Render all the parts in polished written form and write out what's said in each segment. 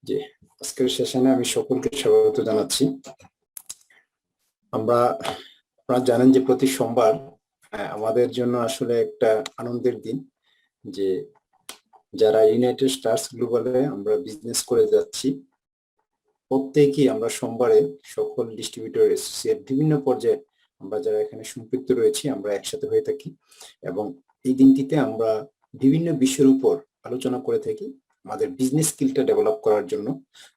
জি, আজকের সেশনে আমি সকলকে স্বাগত জানাচ্ছি। আপনারা জানেন যে প্রতি সোমবার আমাদের জন্য আসলে একটা আনন্দের দিন, যে যারা ইউনাইটেড স্টারস গ্লোবালে আমরা বিজনেস করে যাচ্ছি, প্রত্যেকেই আমরা সোমবারে সকল ডিস্ট্রিবিউটর অ্যাসোসিয়েট বিভিন্ন পর্যায়ে আমরা যারা এখানে সম্পৃক্ত রয়েছি আমরা একসাথে হয়ে থাকি, এবং এই দিনটিতে আমরা বিভিন্ন বিষয়ের উপর আলোচনা করে থাকি আমাদের বিজনেস স্কিলটা ডেভেলপ করার জন্য।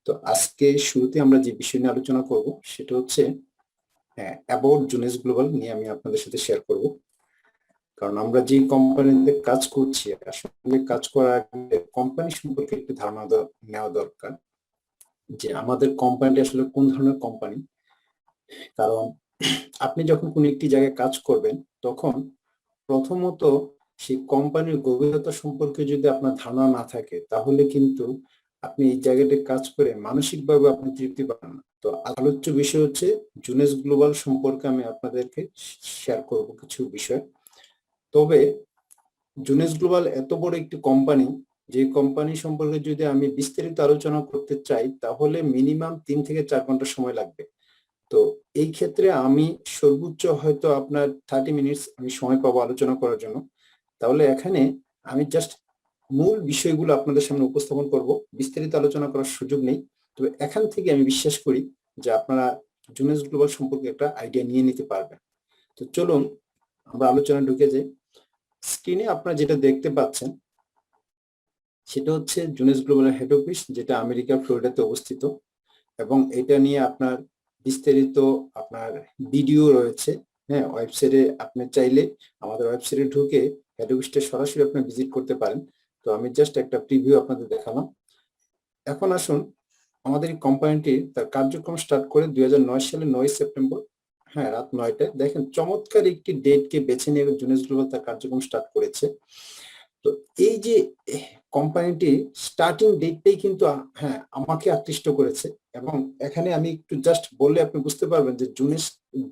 তো আজকে শুরুতে আমরা যে বিষয় নিয়ে আলোচনা করব সেটা হচ্ছে অ্যাবাউট জুনেস গ্লোবাল নিয়ে আমি আপনাদের সাথে শেয়ার করব। কারণ আমরা যে কোম্পানিতে কাজ করছি, আসলে কাজ করার আগে কোম্পানি সম্পর্কে একটু ধারণা নেওয়া দরকার, যে আমাদের কোম্পানিটা আসলে কোন ধরনের কোম্পানি। কারণ আপনি যখন কোন একটি জায়গায় কাজ করবেন, তখন প্রথমত সেই কোম্পানির গভীরতা সম্পর্কে যদি আপনার ধারণা না থাকে, তাহলে কিন্তু আপনি এই জায়গাটায় কাজ করে মানসিকভাবে আপনি তৃপ্তি পাবেন না। তো আলোচ্য বিষয় হচ্ছে জুনেস গ্লোবাল সম্পর্কে আমি আপনাদেরকে শেয়ার করব কিছু বিষয়। তবে জুনেস গ্লোবাল এত বড় একটি কোম্পানি, যে কোম্পানি সম্পর্কে যদি আমি বিস্তারিত আলোচনা করতে চাই তাহলে মিনিমাম 3 থেকে 4 ঘন্টা সময় লাগবে। তো এই ক্ষেত্রে আমি সর্বোচ্চ হয়তো আপনার 30 মিনিটস আমি সময় পাবো আলোচনা করার জন্য। তাহলে এখানে আমি জাস্ট মূল বিষয়গুলো আপনাদের সামনে উপস্থাপন করব, বিস্তারিত আলোচনা করার সুযোগ নেই। তবে এখান থেকে আমি বিশ্বাস করি যে আপনারা জুনেস গ্লোবাল সম্পর্কে একটা আইডিয়া নিয়ে নিতে পারবেন। তো চলুন আমরা আলোচনা ঢুকে যাই। স্ক্রিনে আপনারা যেটা দেখতে পাচ্ছেন সেটা হচ্ছে জুনেস গ্লোবালের হেড অফিস, যেটা আমেরিকা ফ্লোরিডাতে অবস্থিত, এবং এটা নিয়ে আপনার বিস্তারিত আপনার ভিডিও রয়েছে। হ্যাঁ, ওয়েবসাইটে আপনি চাইলে আমাদের ওয়েবসাইটে ঢুকে হেড অফিসটা সরাসরি আপনি ভিজিট করতে পারেন। তো আমি জাস্ট একটা প্রিভিউ আপনাদের দেখালাম। এখন আসুন, আমাদের এই কোম্পানিটি তার কার্যক্রম স্টার্ট করে 2009 সালের 9 সেপ্টেম্বর, হ্যাঁ, রাত 9টায়। দেখেন, চমৎকার একটি ডেটকে বেছে নিয়ে জুনেস গ্লোবাল তার কার্যক্রম স্টার্ট করেছে। তো এই যে কোম্পানিটি স্টার্টিং ডেটটাই কিন্তু হ্যাঁ আমাকে আকৃষ্ট করেছে, এবং এখানে আমি একটু জাস্ট বললে আপনি বুঝতে পারবেন যে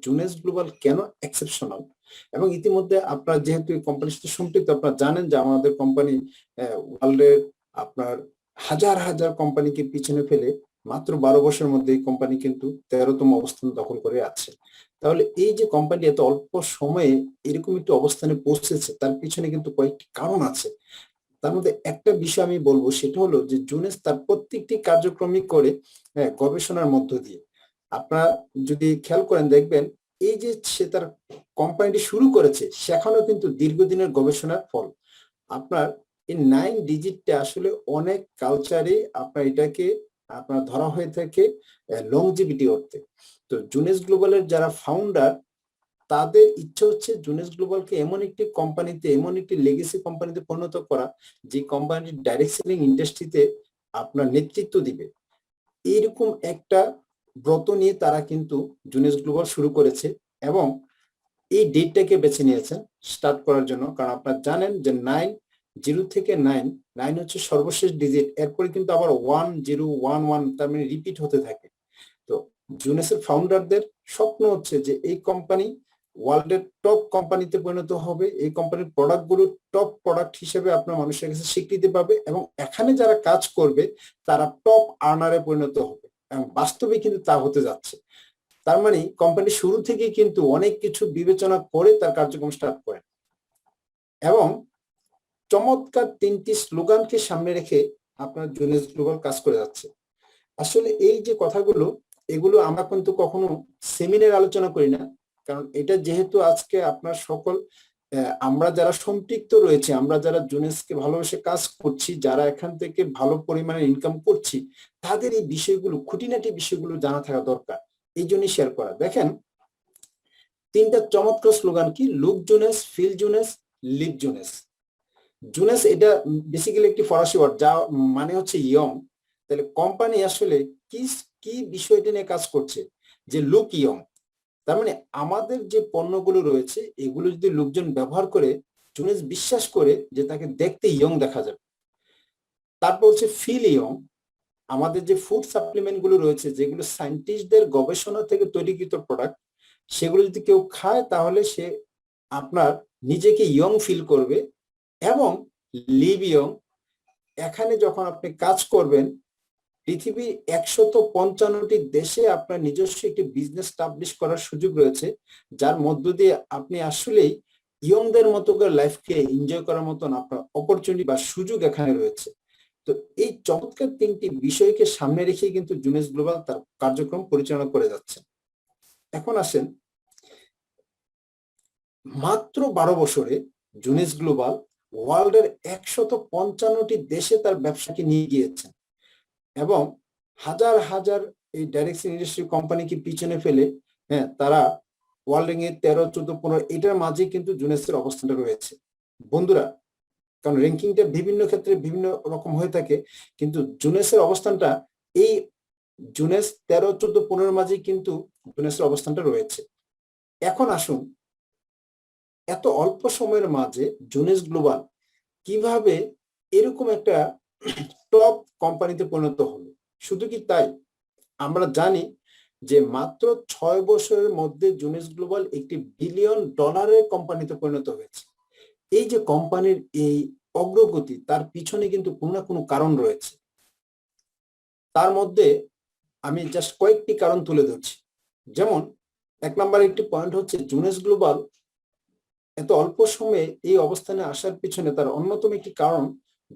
জুনেস গ্লোবাল কেন এক্সেপশনাল। এবং ইতিমধ্যে আপনারা যেহেতু এই কোম্পানির সাথে সম্পৃক্ত, আপনারা জানেন যে আমাদের কোম্পানি ওয়ার্ল্ডের আপনার হাজার হাজার কোম্পানিকে পিছনে ফেলে মাত্র 12 বছরের মধ্যে এই কোম্পানি কিন্তু 13তম অবস্থান দখল করে আছে। তাহলে এই যে কোম্পানি এত অল্প সময়ে এরকম একটি অবস্থানে পৌঁছেছে, তার পিছনে কিন্তু কয়েকটি কারণ আছে। তার মধ্যে একটা বিষয় আমি বলবো, সেটা হলো যে জুনেস তার প্রত্যেকটি কার্যক্রমই করে গবেষণার মধ্য দিয়ে। আপনারা যদি খেয়াল করেন দেখবেন, এই যে সে তার কোম্পানিটি শুরু করেছে সেখানেও কিন্তু দীর্ঘদিনের গবেষণার ফল। আপনার এই 9 ডিজিটটা আসলে অনেক কালচারে আপনার এটাকে আপনার ধরা হয়ে থাকে লংজিভিটি অর্থে। তো জুনেস গ্লোবালের যারা ফাউন্ডার, তাদের ইচ্ছে হচ্ছে জুনেস গ্লোবালকে এমন একটি কোম্পানিতে, এমন একটি লেগেসি কোম্পানিতে পরিণত করা, যে কোম্পানিটি ডাইরেক্ট সেলিং ইন্ডাস্ট্রিতে আপনার নেতৃত্ব দিবে। এইরকম একটা ব্রত নিয়ে তারা কিন্তু জুনেস গ্লোবাল শুরু করেছে, এবং এই ডেটটাকে বেছে নিয়েছেন স্টার্ট করার জন্য। কারণ আপনারা জানেন যে 0 থেকে 9 হচ্ছে সর্বশেষ ডিজিট, এরপরে কিন্তু আবার 1011 তার মানে রিপিট হতে থাকে। তো জুনেসের ফাউন্ডারদের স্বপ্ন হচ্ছে যে এই কোম্পানি ওয়ার্ল্ডের টপ কোম্পানিতে পরিণত হবে, এই কোম্পানির প্রোডাক্টগুলো টপ প্রোডাক্ট হিসেবে আপনার মানুষের কাছে স্বীকৃতি পাবে, এবং এখানে যারা কাজ করবে তারা টপ আর্নারে পরিণত হবে, এবং বাস্তবে কিন্তু তা হতে যাচ্ছে। তার মানে কোম্পানি শুরু থেকে কিন্তু অনেক কিছু বিবেচনা করে তার কার্যক্রম স্টার্ট করে, এবং চমৎকার 3টি স্লোগানকে সামনে রেখে আপনার জুনেস গ্লোবাল কাজ করে যাচ্ছে। আসলে এই যে কথাগুলো, এগুলো আমরা কিন্তু কখনো সেমিনার আলোচনা করি না, কারণ এটা যেহেতু আজকে আপনার সকল আমরা যারা সম্পৃক্ত রয়েছে, আমরা যারা জুনেসকে ভালোবেসে কাজ করছি, যারা এখান থেকে ভালো পরিমাণে ইনকাম করছি, তাদের এই বিষয়গুলো, খুঁটিনাটি বিষয়গুলো জানা থাকা দরকার। এই জন্যই শেয়ার করা। দেখেন, 3টা চমৎকার স্লোগান কি: লুক জুনেস, ফিল জুনেস, লিভ জুনেস। জুনেস এটা বেসিক্যালি একটি ফরাসি ওয়ার্ড, যা মানে হচ্ছে ইয়ং। তাহলে কোম্পানি আসলে কি কি বিষয়টি নিয়ে কাজ করছে, যে লুক ইয়ং। তার মানে আমাদের যে পণ্যগুলো রয়েছে এগুলো যদি লোকজন ব্যবহার করে, জুনেস বিশ্বাস করে যে তাকে দেখতে ইয়ং দেখা যাবে। তারপর হচ্ছে ফিল ইয়ং। আমাদের যে ফুড সাপ্লিমেন্ট গুলো রয়েছে, যেগুলো সায়েন্টিস্টদের গবেষণা থেকে তৈরিকৃত প্রোডাক্ট, সেগুলো যদি কেউ খায় তাহলে সে আপনার নিজেকে ইয়ং ফিল করবে। এবং লিভ ইয়ং, এখানে যখন আপনি কাজ করবেন পৃথিবীর 155টি দেশে আপনার নিজস্ব একটি বিজনেস স্টাবলিশ করার সুযোগ রয়েছে, যার মধ্য দিয়ে আপনি আসলেই ইয়ংদের মতো করে লাইফকে এনজয় করার মতন আপনার অপরচুনিটি বা সুযোগ এখানে রয়েছে। তো এই চমৎকার তিনটি বিষয়কে সামনে রেখে কিন্তু জুনেস গ্লোবাল তার কার্যক্রম পরিচালনা করে যাচ্ছে। এখন আসেন, মাত্র 12 বছরে জুনেস গ্লোবাল ওয়ার্ল্ডের 155টি দেশে তার ব্যবসাকে নিয়ে গিয়েছেন এবং হাজার হাজার এই ডাইরেকশন ইন্ডাস্ট্রি কোম্পানিকে পিছনে ফেলে, হ্যাঁ, তারা ওয়ার্ল্ড র্যাঙ্কে 13, 14, 15 এটার মাঝে কিন্তু জুনেসের অবস্থানটা রয়েছে বন্ধুরা। কারণ র্যাঙ্কিংটা বিভিন্ন ক্ষেত্রে বিভিন্ন রকম হয়ে থাকে, কিন্তু জুনেসের অবস্থানটা এই জুনেস 13, 14, 15 মাঝে কিন্তু জুনেসের অবস্থানটা রয়েছে। এখন আসুন, এত অল্প সময়ের মাঝে জুনেস গ্লোবাল কিভাবে এরকম একটা টপ কোম্পানিতে পরিণত হলো। শুধু কি তাই, আমরা জানি যে মাত্র 6 বছরের মধ্যে জুনেস গ্লোবাল একটি $1 বিলিয়ন কোম্পানিতে পরিণত হয়েছে। এই যে কোম্পানির এই অগ্রগতি, তার পিছনে কিন্তু কোনো না কোনো কারণ রয়েছে। তার মধ্যে আমি জাস্ট কয়েকটি কারণ তুলে ধরছি। যেমন 1 নম্বর একটি পয়েন্ট হচ্ছে, জুনেস গ্লোবাল এত অল্প সময়ে এই অবস্থানে আসার পিছনে তার অন্যতম একটি কারণ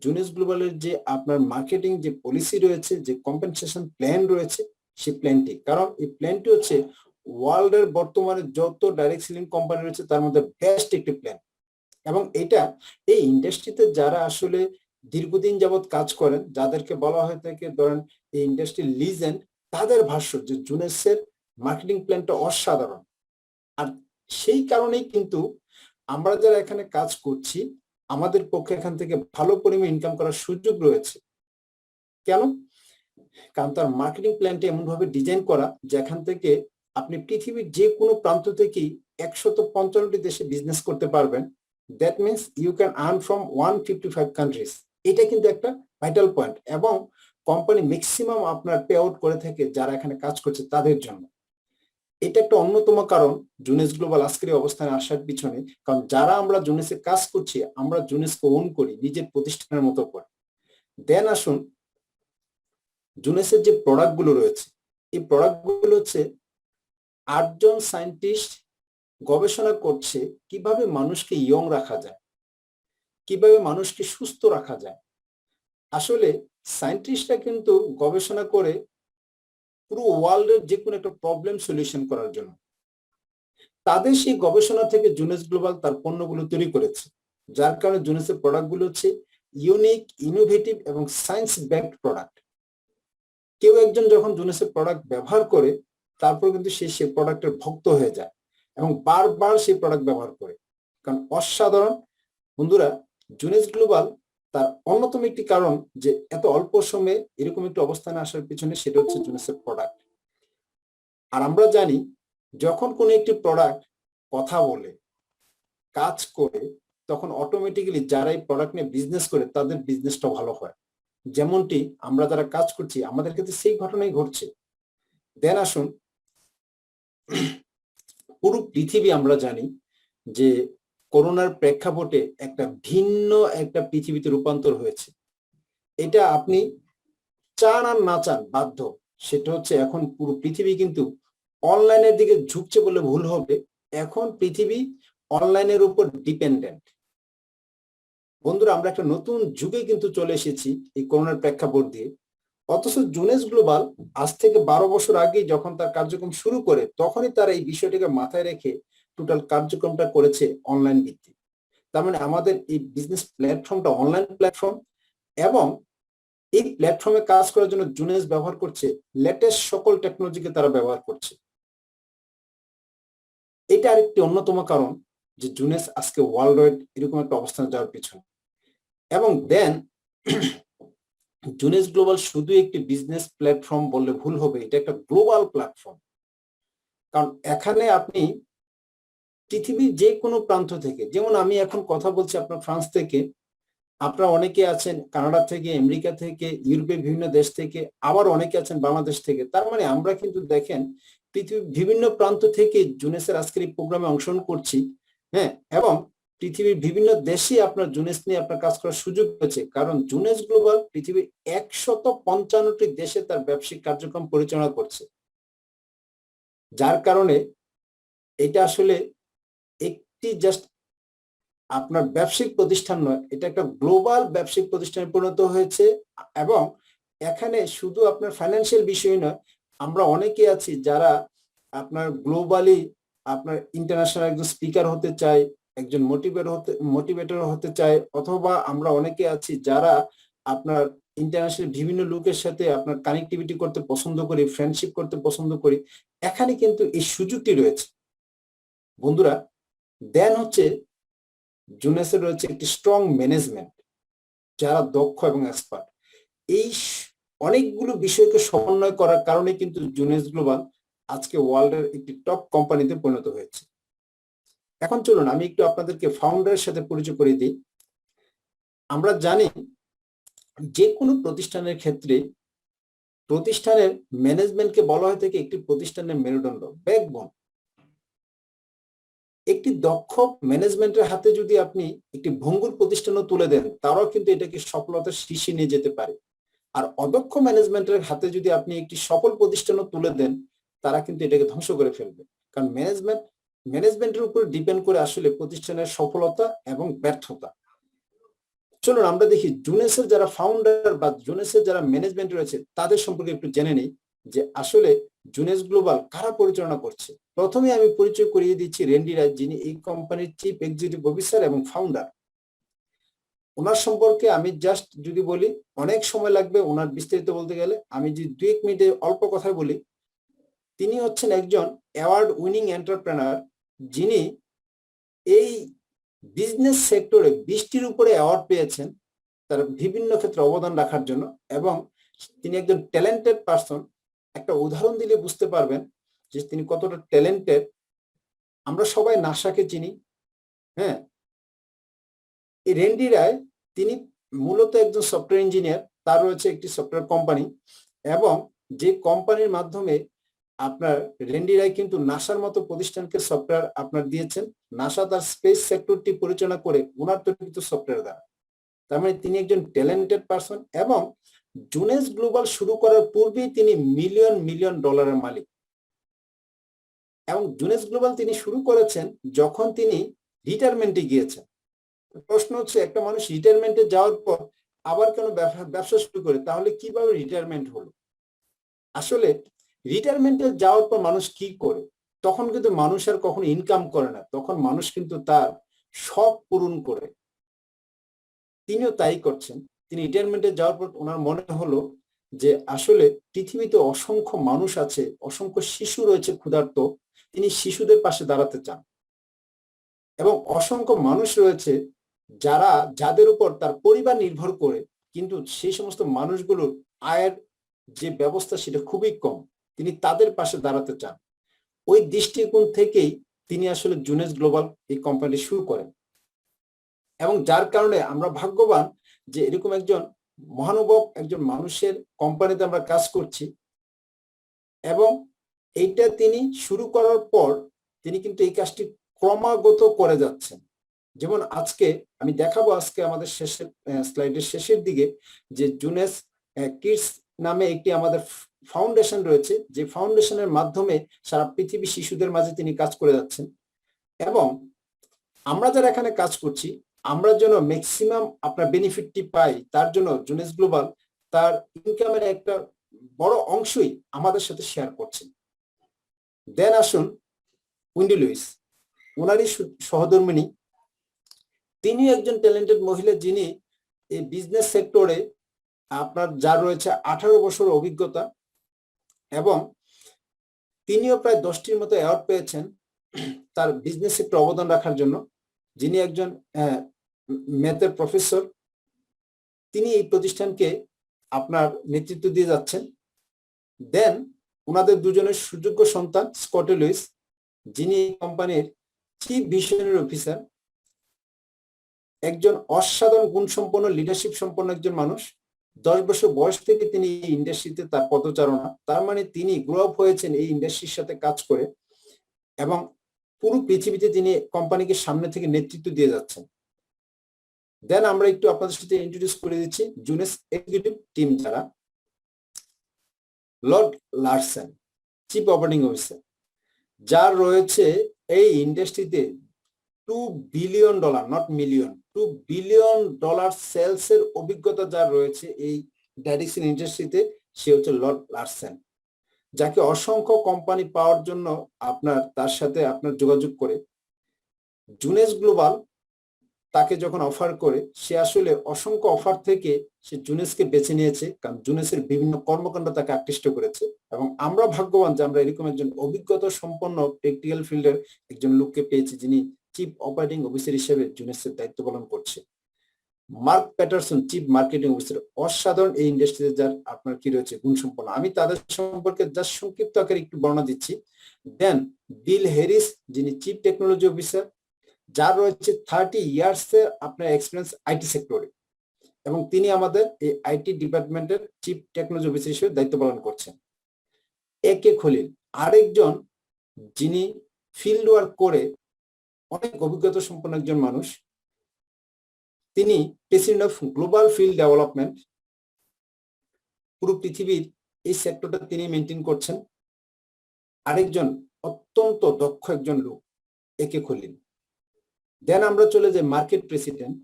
জুনেস গ্লোবালের যে আপনার মার্কেটিং যে পলিসি রয়েছে, যে কম্পেনসেশন প্ল্যান রয়েছে, সেই প্ল্যানটি। কারণ এই প্ল্যানটি হচ্ছে ওয়ার্ল্ডের বর্তমানে যত ডাইরেক্ট সেলিং কোম্পানি রয়েছে তার মধ্যে বেস্ট একটি প্ল্যান। এবং এটা এই ইন্ডাস্ট্রিতে যারা আসলে দীর্ঘদিন যাবৎ কাজ করেন, যাদেরকে বলা হয়ে থাকে ধরেন এই ইন্ডাস্ট্রি লিজেন্ড, তাদের ভাষ্য যে জুনেসের মার্কেটিং প্ল্যানটা অসাধারণ। আর সেই কারণেই কিন্তু আমরা যারা এখানে কাজ করছি, আমাদের পক্ষে এখান থেকে ভালো পরিমাণ ইনকাম করার সুযোগ রয়েছে। কেন? কারণ তার মার্কেটিং প্ল্যানটা এমন ভাবে ডিজাইন করা যেখান থেকে আপনি পৃথিবীর যে কোনো প্রান্ত থেকেই 155টি দেশে বিজনেস করতে পারবেন। That means you can earn from 155 countries. এটা কিন্তু একটা ভাইটাল পয়েন্ট, এবং কোম্পানি ম্যাক্সিমাম আপনার পে আউট করে থাকে যারা এখানে কাজ করছে তাদের জন্য। এটা একটা অন্যতম কারণ জুনেস গ্লোবাল আজকের অবস্থানে আসার পিছনে। কারণ যারা আমরা জুনেসে কাজ করছি, আমরা জুনেসকে ওন করি নিজের প্রতিষ্ঠানের মতো করে। দেন আসুন, জুনেসের যে প্রোডাক্ট গুলো রয়েছে, এই প্রোডাক্ট গুলো হচ্ছে 8 জন সায়েন্টিস্ট গবেষণা করছে কিভাবে মানুষকে ইয়ং রাখা যায়, কিভাবে মানুষকে সুস্থ রাখা যায়। আসলে সায়েন্টিস্টরা কিন্তু গবেষণা করে পুরো ওয়ার্ল্ডের যে কোনো একটা প্রবলেম সলিউশন করার জন্য। তাদের সেই গবেষণা থেকে জুনেস গ্লোবাল তার পণ্যগুলো তৈরি করেছে, যার কারণে জুনেসের প্রোডাক্টগুলো হচ্ছে ইউনিক, ইনোভেটিভ এবং সায়েন্স ব্যাকড প্রোডাক্ট। কেউ একজন যখন জুনেসের প্রোডাক্ট ব্যবহার করে, তারপর কিন্তু সে সেই প্রোডাক্টের ভক্ত হয়ে যায় এবং বারবার সেই প্রোডাক্ট ব্যবহার করে। কারণ অসাধারণ বন্ধুরা, জুনেস গ্লোবাল তার অন্যতম একটি কারণ যে এত অল্প সময়ে এরকম একটি অবস্থানে আসার পিছনে, সেটা হচ্ছে জুনেসের প্রোডাক্ট। আর আমরা জানি যখন কোনো একটি প্রোডাক্ট কথা বলে, কাজ করে, তখন অটোমেটিক্যালি যারা এই প্রোডাক্ট নিয়ে বিজনেস করে তাদের বিজনেসটা ভালো হয়। যেমনটি আমরা যারা কাজ করছি আমাদের ক্ষেত্রে সেই ঘটনাই ঘটছে। দেন আসুন, পুরো পৃথিবী আমরা জানি যে করোনার প্রেক্ষাপটে একটা ভিন্ন একটা পৃথিবীতে রূপান্তর হয়েছে। এটা আপনি চান আর না চান বাধ্য। সেটা হচ্ছে এখন পুরো পৃথিবী কিন্তু অনলাইনের দিকে ঝুঁকছে বলে ভুল হবে। এখন পৃথিবী অনলাইনের উপর ডিপেন্ডেন্ট। বন্ধুরা, আমরা একটা নতুন যুগে কিন্তু চলে এসেছি এই করোনার প্রেক্ষাপট দিয়ে। অথচ জুনেস গ্লোবাল আজ থেকে 12 বছর আগে যখন তার কার্যক্রম শুরু করে, তখনই তারা এই বিষয়টিকে মাথায় রেখে টোটাল কার্যক্রমটা করেছে অনলাইন ভিত্তিক। তার মানে আমাদের এই বিজনেস প্ল্যাটফর্মটা অনলাইন প্ল্যাটফর্ম, এবং এই প্ল্যাটফর্মে কাজ করার জন্য জুনেস ব্যবহার করছে লেটেস্ট সকল টেকনোলজিকে তারা ব্যবহার করছে। এটা আরেকটি অন্যতম কারণ যে জুনেস আজকে ওয়ার্ল্ড ওয়াইড এরকম একটা অবস্থানে যাওয়ার পিছনে। এবং দেন জুনেস গ্লোবাল শুধু একটি বিজনেস প্ল্যাটফর্ম বললে ভুল হবে, এটা একটা গ্লোবাল প্ল্যাটফর্ম। কারণ এখানে আপনি পৃথিবীর যে কোনো প্রান্ত থেকে, যেমন আমি এখন কথা বলছি আপনার ফ্রান্স থেকে, আপনারা অনেকে আছেন কানাডা থেকে, আমেরিকা থেকে, ইউরোপের বিভিন্ন দেশ থেকে, আবার অনেকে আছেন বাংলাদেশ থেকে। তার মানে আমরা কিন্তু দেখেন পৃথিবীর বিভিন্ন প্রান্ত থেকে জুনেসের আজকের এই প্রোগ্রামে অংশগ্রহণ করছি। হ্যাঁ, এবং পৃথিবীর বিভিন্ন দেশে আপনার জুনেস নিয়ে আপনার কাজ করার সুযোগ হয়েছে, কারণ জুনেস গ্লোবাল পৃথিবীর 155টি দেশে তার ব্যবসায়িক কার্যক্রম পরিচালনা করছে, যার কারণে এটা আসলে একটি জাস্ট আপনার ব্যবসায়িক প্রতিষ্ঠান নয়, এটা একটা গ্লোবাল ব্যবসায়িক প্রতিষ্ঠানে পরিণত হয়েছে। এবং এখানে শুধু আপনার ফাইন্যান্সিয়াল বিষয় নয়, আমরা অনেকে আছি যারা আপনার গ্লোবালি আপনার ইন্টারন্যাশনাল একজন স্পিকার হতে চাই, একজন মোটিভেটর হতে চায়, অথবা আমরা অনেকে আছি যারা আপনার ইন্টারন্যাশনাল বিভিন্ন লোকের সাথে আপনার কানেক্টিভিটি করতে পছন্দ করি, ফ্রেন্ডশিপ করতে পছন্দ করি। এখানে কিন্তু এই সুযোগটি রয়েছে বন্ধুরা। দেন হচ্ছে জুনেসের রয়েছে একটি স্ট্রং ম্যানেজমেন্ট, যারা দক্ষ এবং এক্সপার্ট। এই অনেকগুলো বিষয়কে সমন্বয় করার কারণে কিন্তু জুনেস গ্লোবাল আজকে ওয়ার্ল্ডের একটি টপ কোম্পানিতে পরিণত হয়েছে। এখন চলুন আমি একটু আপনাদেরকে ফাউন্ডারের সাথে পরিচয় করে দিই। আমরা জানি যে কোনো প্রতিষ্ঠানের ক্ষেত্রে প্রতিষ্ঠানের ম্যানেজমেন্টকে বলা হয়ে থাকে একটি প্রতিষ্ঠানের মেরুদণ্ড, ব্যাকবোন। একটি দক্ষ ম্যানেজমেন্টের হাতে যদি আপনি একটি ভঙ্গুর প্রতিষ্ঠানও তুলে দেন, তারাও কিন্তু এটাকে সফলতার শীর্ষে নিয়ে যেতে পারে। আর অদক্ষ ম্যানেজমেন্টের হাতে যদি আপনি একটি সফল প্রতিষ্ঠানও তুলে দেন, তারা কিন্তু এটাকে ধ্বংস করে ফেলবে। কারণ ম্যানেজমেন্টের উপর ডিপেন্ড করে আসলে প্রতিষ্ঠানের সফলতা এবং ব্যর্থতা। চলুন আমরা দেখি জুনেসের যারা ফাউন্ডার বা জুনেসের যারা ম্যানেজমেন্ট রয়েছে তাদের সম্পর্কে একটু জেনে নিই, যে আসলে জুনেস গ্লোবাল কারা পরিচালনা করছে। প্রথমে আমি পরিচয় করিয়ে দিচ্ছি রেন্ডি রায়, যিনি এই কোম্পানির চিফ এক্সিকিউটিভ অফিসার এবং ফাউন্ডার। ওনার সম্পর্কে আমি জাস্ট যদি বলি, অনেক সময় লাগবে ওনার বিস্তারিত বলতে গেলে। আমি যদি 2-1 মিনিটে অল্প কথা বলি, তিনি হচ্ছেন একজন অ্যাওয়ার্ড উইনিং এন্টারপ্রেনার, যিনি এই বিজনেস সেক্টরে 20টির উপরে অ্যাওয়ার্ড পেয়েছেন তার বিভিন্ন ক্ষেত্রে অবদান রাখার জন্য। এবং তিনি একজন ট্যালেন্টেড পারসন। একটা উদাহরণ দিলে বুঝতে পারবেন যে তিনি কতটা ট্যালেন্টেড। আমরা সবাই নাসাকে চিনি, হ্যাঁ। এই রেন্ডি রায় তিনি মূলত একজন সফটওয়্যার ইঞ্জিনিয়ার, তার রয়েছে একটি সফটওয়্যার কোম্পানি, এবং যে কোম্পানির মাধ্যমে আপনার রেন্ডি রায় কিন্তু নাসার মতো প্রতিষ্ঠানকে সফটওয়্যার আপনার দিয়েছেন। নাসা তার স্পেস সেক্টরটি পরিচালনা করে ওনার তৈরিকৃত সফটওয়্যার দ্বারা। তার মানে তিনি একজন ট্যালেন্টেড পারসন। এবং জুনেস গ্লোবাল শুরু করার পূর্বেই তিনি মিলিয়ন মিলিয়ন ডলারের মালিক। এবং জুনেস গ্লোবাল তিনি শুরু করেছেন যখন তিনি রিটায়ারমেন্টে গিয়েছেন। প্রশ্ন হচ্ছে, একটা মানুষ রিটায়ারমেন্টে যাওয়ার পর আবার কেন ব্যবসা শুরু করে, তাহলে কিভাবে রিটায়ারমেন্ট হলো? আসলে রিটায়ারমেন্টে যাওয়ার পর মানুষ কি করে? তখন কিন্তু মানুষ আর কখনো ইনকাম করে না, তখন মানুষ কিন্তু তার শখ পূরণ করে। তিনিও তাই করছেন। তিনি রিটায়ারমেন্টে যাওয়ার পর ওনার মনে হলো যে আসলে পৃথিবীতে অসংখ্য মানুষ আছে, অসংখ্য শিশু রয়েছে ক্ষুধার্ত, তিনি শিশুদের পাশে দাঁড়াতে চান। এবং অসংখ্য মানুষ রয়েছে যাদের উপর তার পরিবার নির্ভর করে, কিন্তু সেই সমস্ত মানুষগুলোর আয়ের যে ব্যবস্থা সেটা খুবই কম, তিনি তাদের পাশে দাঁড়াতে চান। ওই দৃষ্টিকোণ থেকেই তিনি আসলে জুনেস গ্লোবাল এই কোম্পানি শুরু করেন। এবং যার কারণে আমরা ভাগ্যবান যে এরকম একজন মহানুভব একজন মানুষের কোম্পানিতে আমরা কাজ করছি। এবং এইটা তিনি শুরু করার পর তিনি কিন্তু এই কাজটি ক্রমাগত করে যাচ্ছেন। যেমন আজকে আমি দেখাবো, আজকে আমাদের স্লাইডের শেষের দিকে, যে জুনেস কিডস নামে একটি আমাদের ফাউন্ডেশন রয়েছে, যে ফাউন্ডেশনের মাধ্যমে সারা পৃথিবী শিশুদের মাঝে তিনি কাজ করে যাচ্ছেন। এবং আমরা যারা এখানে কাজ করছি, আমরা যেন ম্যাক্সিমাম আপনার বেনিফিটটি পাই, তার জন্য জুনেস গ্লোবাল তার ইনকামের একটা বড় অংশই আমাদের সাথে শেয়ার করছেন। দেন আসুন উইন্ডি লুইস, ওনারই সহধর্মিণী। তিনি একজন ট্যালেন্টেড মহিলা, যিনি এই বিজনেস সেক্টরে আপনার যার রয়েছে 18 বছর অভিজ্ঞতা, এবং তিনিও প্রায় 10টির মতো অ্যাওয়ার্ড পেয়েছেন তার বিজনেস সেক্টরে অবদান রাখার জন্য। যিনি একজন ম্যাথের প্রফেসর, তিনি এই প্রতিষ্ঠানকে আপনার নেতৃত্ব দিয়ে যাচ্ছেন। দেন ওনাদের দুজনের সুযোগ্য সন্তান স্কটি লুইস, যিনি কোম্পানির চিফ ভিশনারি অফিসার, একজন অসাধারণ গুণসম্পন্ন লিডারশিপ সম্পন্ন একজন মানুষ। 10 বছর বয়স থেকে তিনি এই ইন্ডাস্ট্রিতে তার পদচারণা, তার মানে তিনি গ্রো আপ হয়েছেন এই ইন্ডাস্ট্রির সাথে কাজ করে। এবং পুরো পৃথিবীতে তিনি কোম্পানিকে সামনে থেকে নেতৃত্ব দিয়ে যাচ্ছেন। দেন আমরা একটু আপনাদের সাথে ইন্ট্রোডিউস করে দিচ্ছি জুনেস এক্সিকিউটিভ টিম যারা। Lord Larsen, chief operating officer, যার রয়েছে এই ইন্ডাস্ট্রিতে $2 billion, not million, $2 billion sales এর অভিজ্ঞতা যার রয়েছে এই ড্যাডিসন ইন্ডাস্ট্রিতে, সে হচ্ছে লর্ড লারসেন, যাকে অসংখ্য কোম্পানি পাওয়ার জন্য তার সাথে আপনার যোগাযোগ করে জুনেস গ্লোবাল তাকে যখন অফার করে, সে আসলে অসংখ্য অফার থেকে সে জুনেসকে বেছে নিয়েছে, কারণ জুনেসের বিভিন্ন কর্মকাণ্ড তাকে আকৃষ্ট করেছে। এবং আমরা ভাগ্যবান যে আমরা এরকম একজন অভিজ্ঞতা সম্পন্ন প্র্যাকটিক্যাল ফিল্ডের একজন লোককে পেয়েছি, যিনি চিফ অপারেটিং অফিসার হিসেবে জুনেসের দায়িত্ব পালন করছে। Mark Patterson, chief marketing officer, অসাধারণ এই ইন্ডাস্ট্রিতে যার আপনার কি রয়েছে গুণ সম্পন্ন। আমি তাদের সম্পর্কে জাস্ট সংক্ষিপ্ত আকারে একটু বর্ণনা দিচ্ছি। দেন বিল হ্যারিস, যিনি চিফ টেকনোলজি অফিসার, যার রয়েছে 30 ইয়ার্স এর আপনার এক্সপিরিয়েন্স আইটি সেক্টরে, এবং তিনি আমাদের এই আইটি ডিপার্টমেন্টের চিফ টেকনোলজি অফিসার হিসেবে দায়িত্ব পালন করছেন। একে খলিল, আরেকজন যিনি ফিল্ড ওয়ার্ক করে অনেক অভিজ্ঞতা সম্পন্ন একজন মানুষ, তিনি president of global field development, পুরো পৃথিবীর এই সেক্টরটা তিনি মেনটেন করছেন। আরেকজন অত্যন্ত দক্ষ একজন লোক, একে খলিল। দেন আমরা চলে যাই মার্কেট প্রেসিডেন্ট।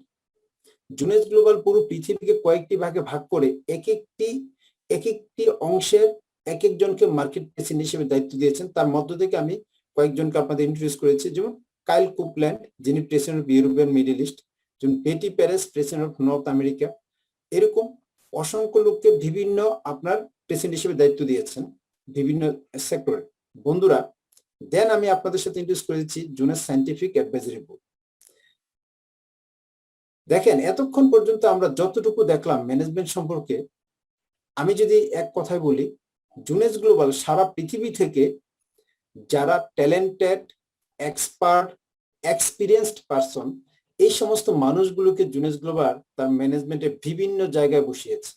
জুনেস গ্লোবাল পুরো পৃথিবীকে কয়েকটি ভাগে ভাগ করে এক একটি অংশের এক একজনকে মার্কেট প্রেসিডেন্ট হিসেবে দায়িত্ব দিয়েছেন। তার মধ্য থেকে আমি কয়েকজনকে আপনাদের ইন্ট্রোডিউস করেছি, যেমন কাইল কুপল্যান্ড, যিনি president of European middle east, যেমন বেটি প্যারেস, প্রেসিডেন্ট অফ নর্থ আমেরিকা। এরকম অসংখ্য লোককে বিভিন্ন আপনার প্রেসিডেন্ট হিসেবে দায়িত্ব দিয়েছেন বিভিন্ন সেক্টরে। বন্ধুরা, দেন আমি আপনাদের সাথে ইন্ট্রোডিউস করে দিচ্ছি জুনেস সায়েন্টিফিক অ্যাডভাইজারি বোর্ড। দেখেন, এতক্ষণ পর্যন্ত আমরা যতটুকু দেখলাম ম্যানেজমেন্ট সম্পর্কে, আমি যদি এক কথায় বলি, জুনেস গ্লোবাল সারা পৃথিবী থেকে যারা ট্যালেন্টেড, এক্সপার্ট, এক্সপিরিয়েন্সড পারসন, এই সমস্ত মানুষগুলোকে জুনেস গ্লোবাল তার ম্যানেজমেন্টে বিভিন্ন জায়গায় বসিয়েছে।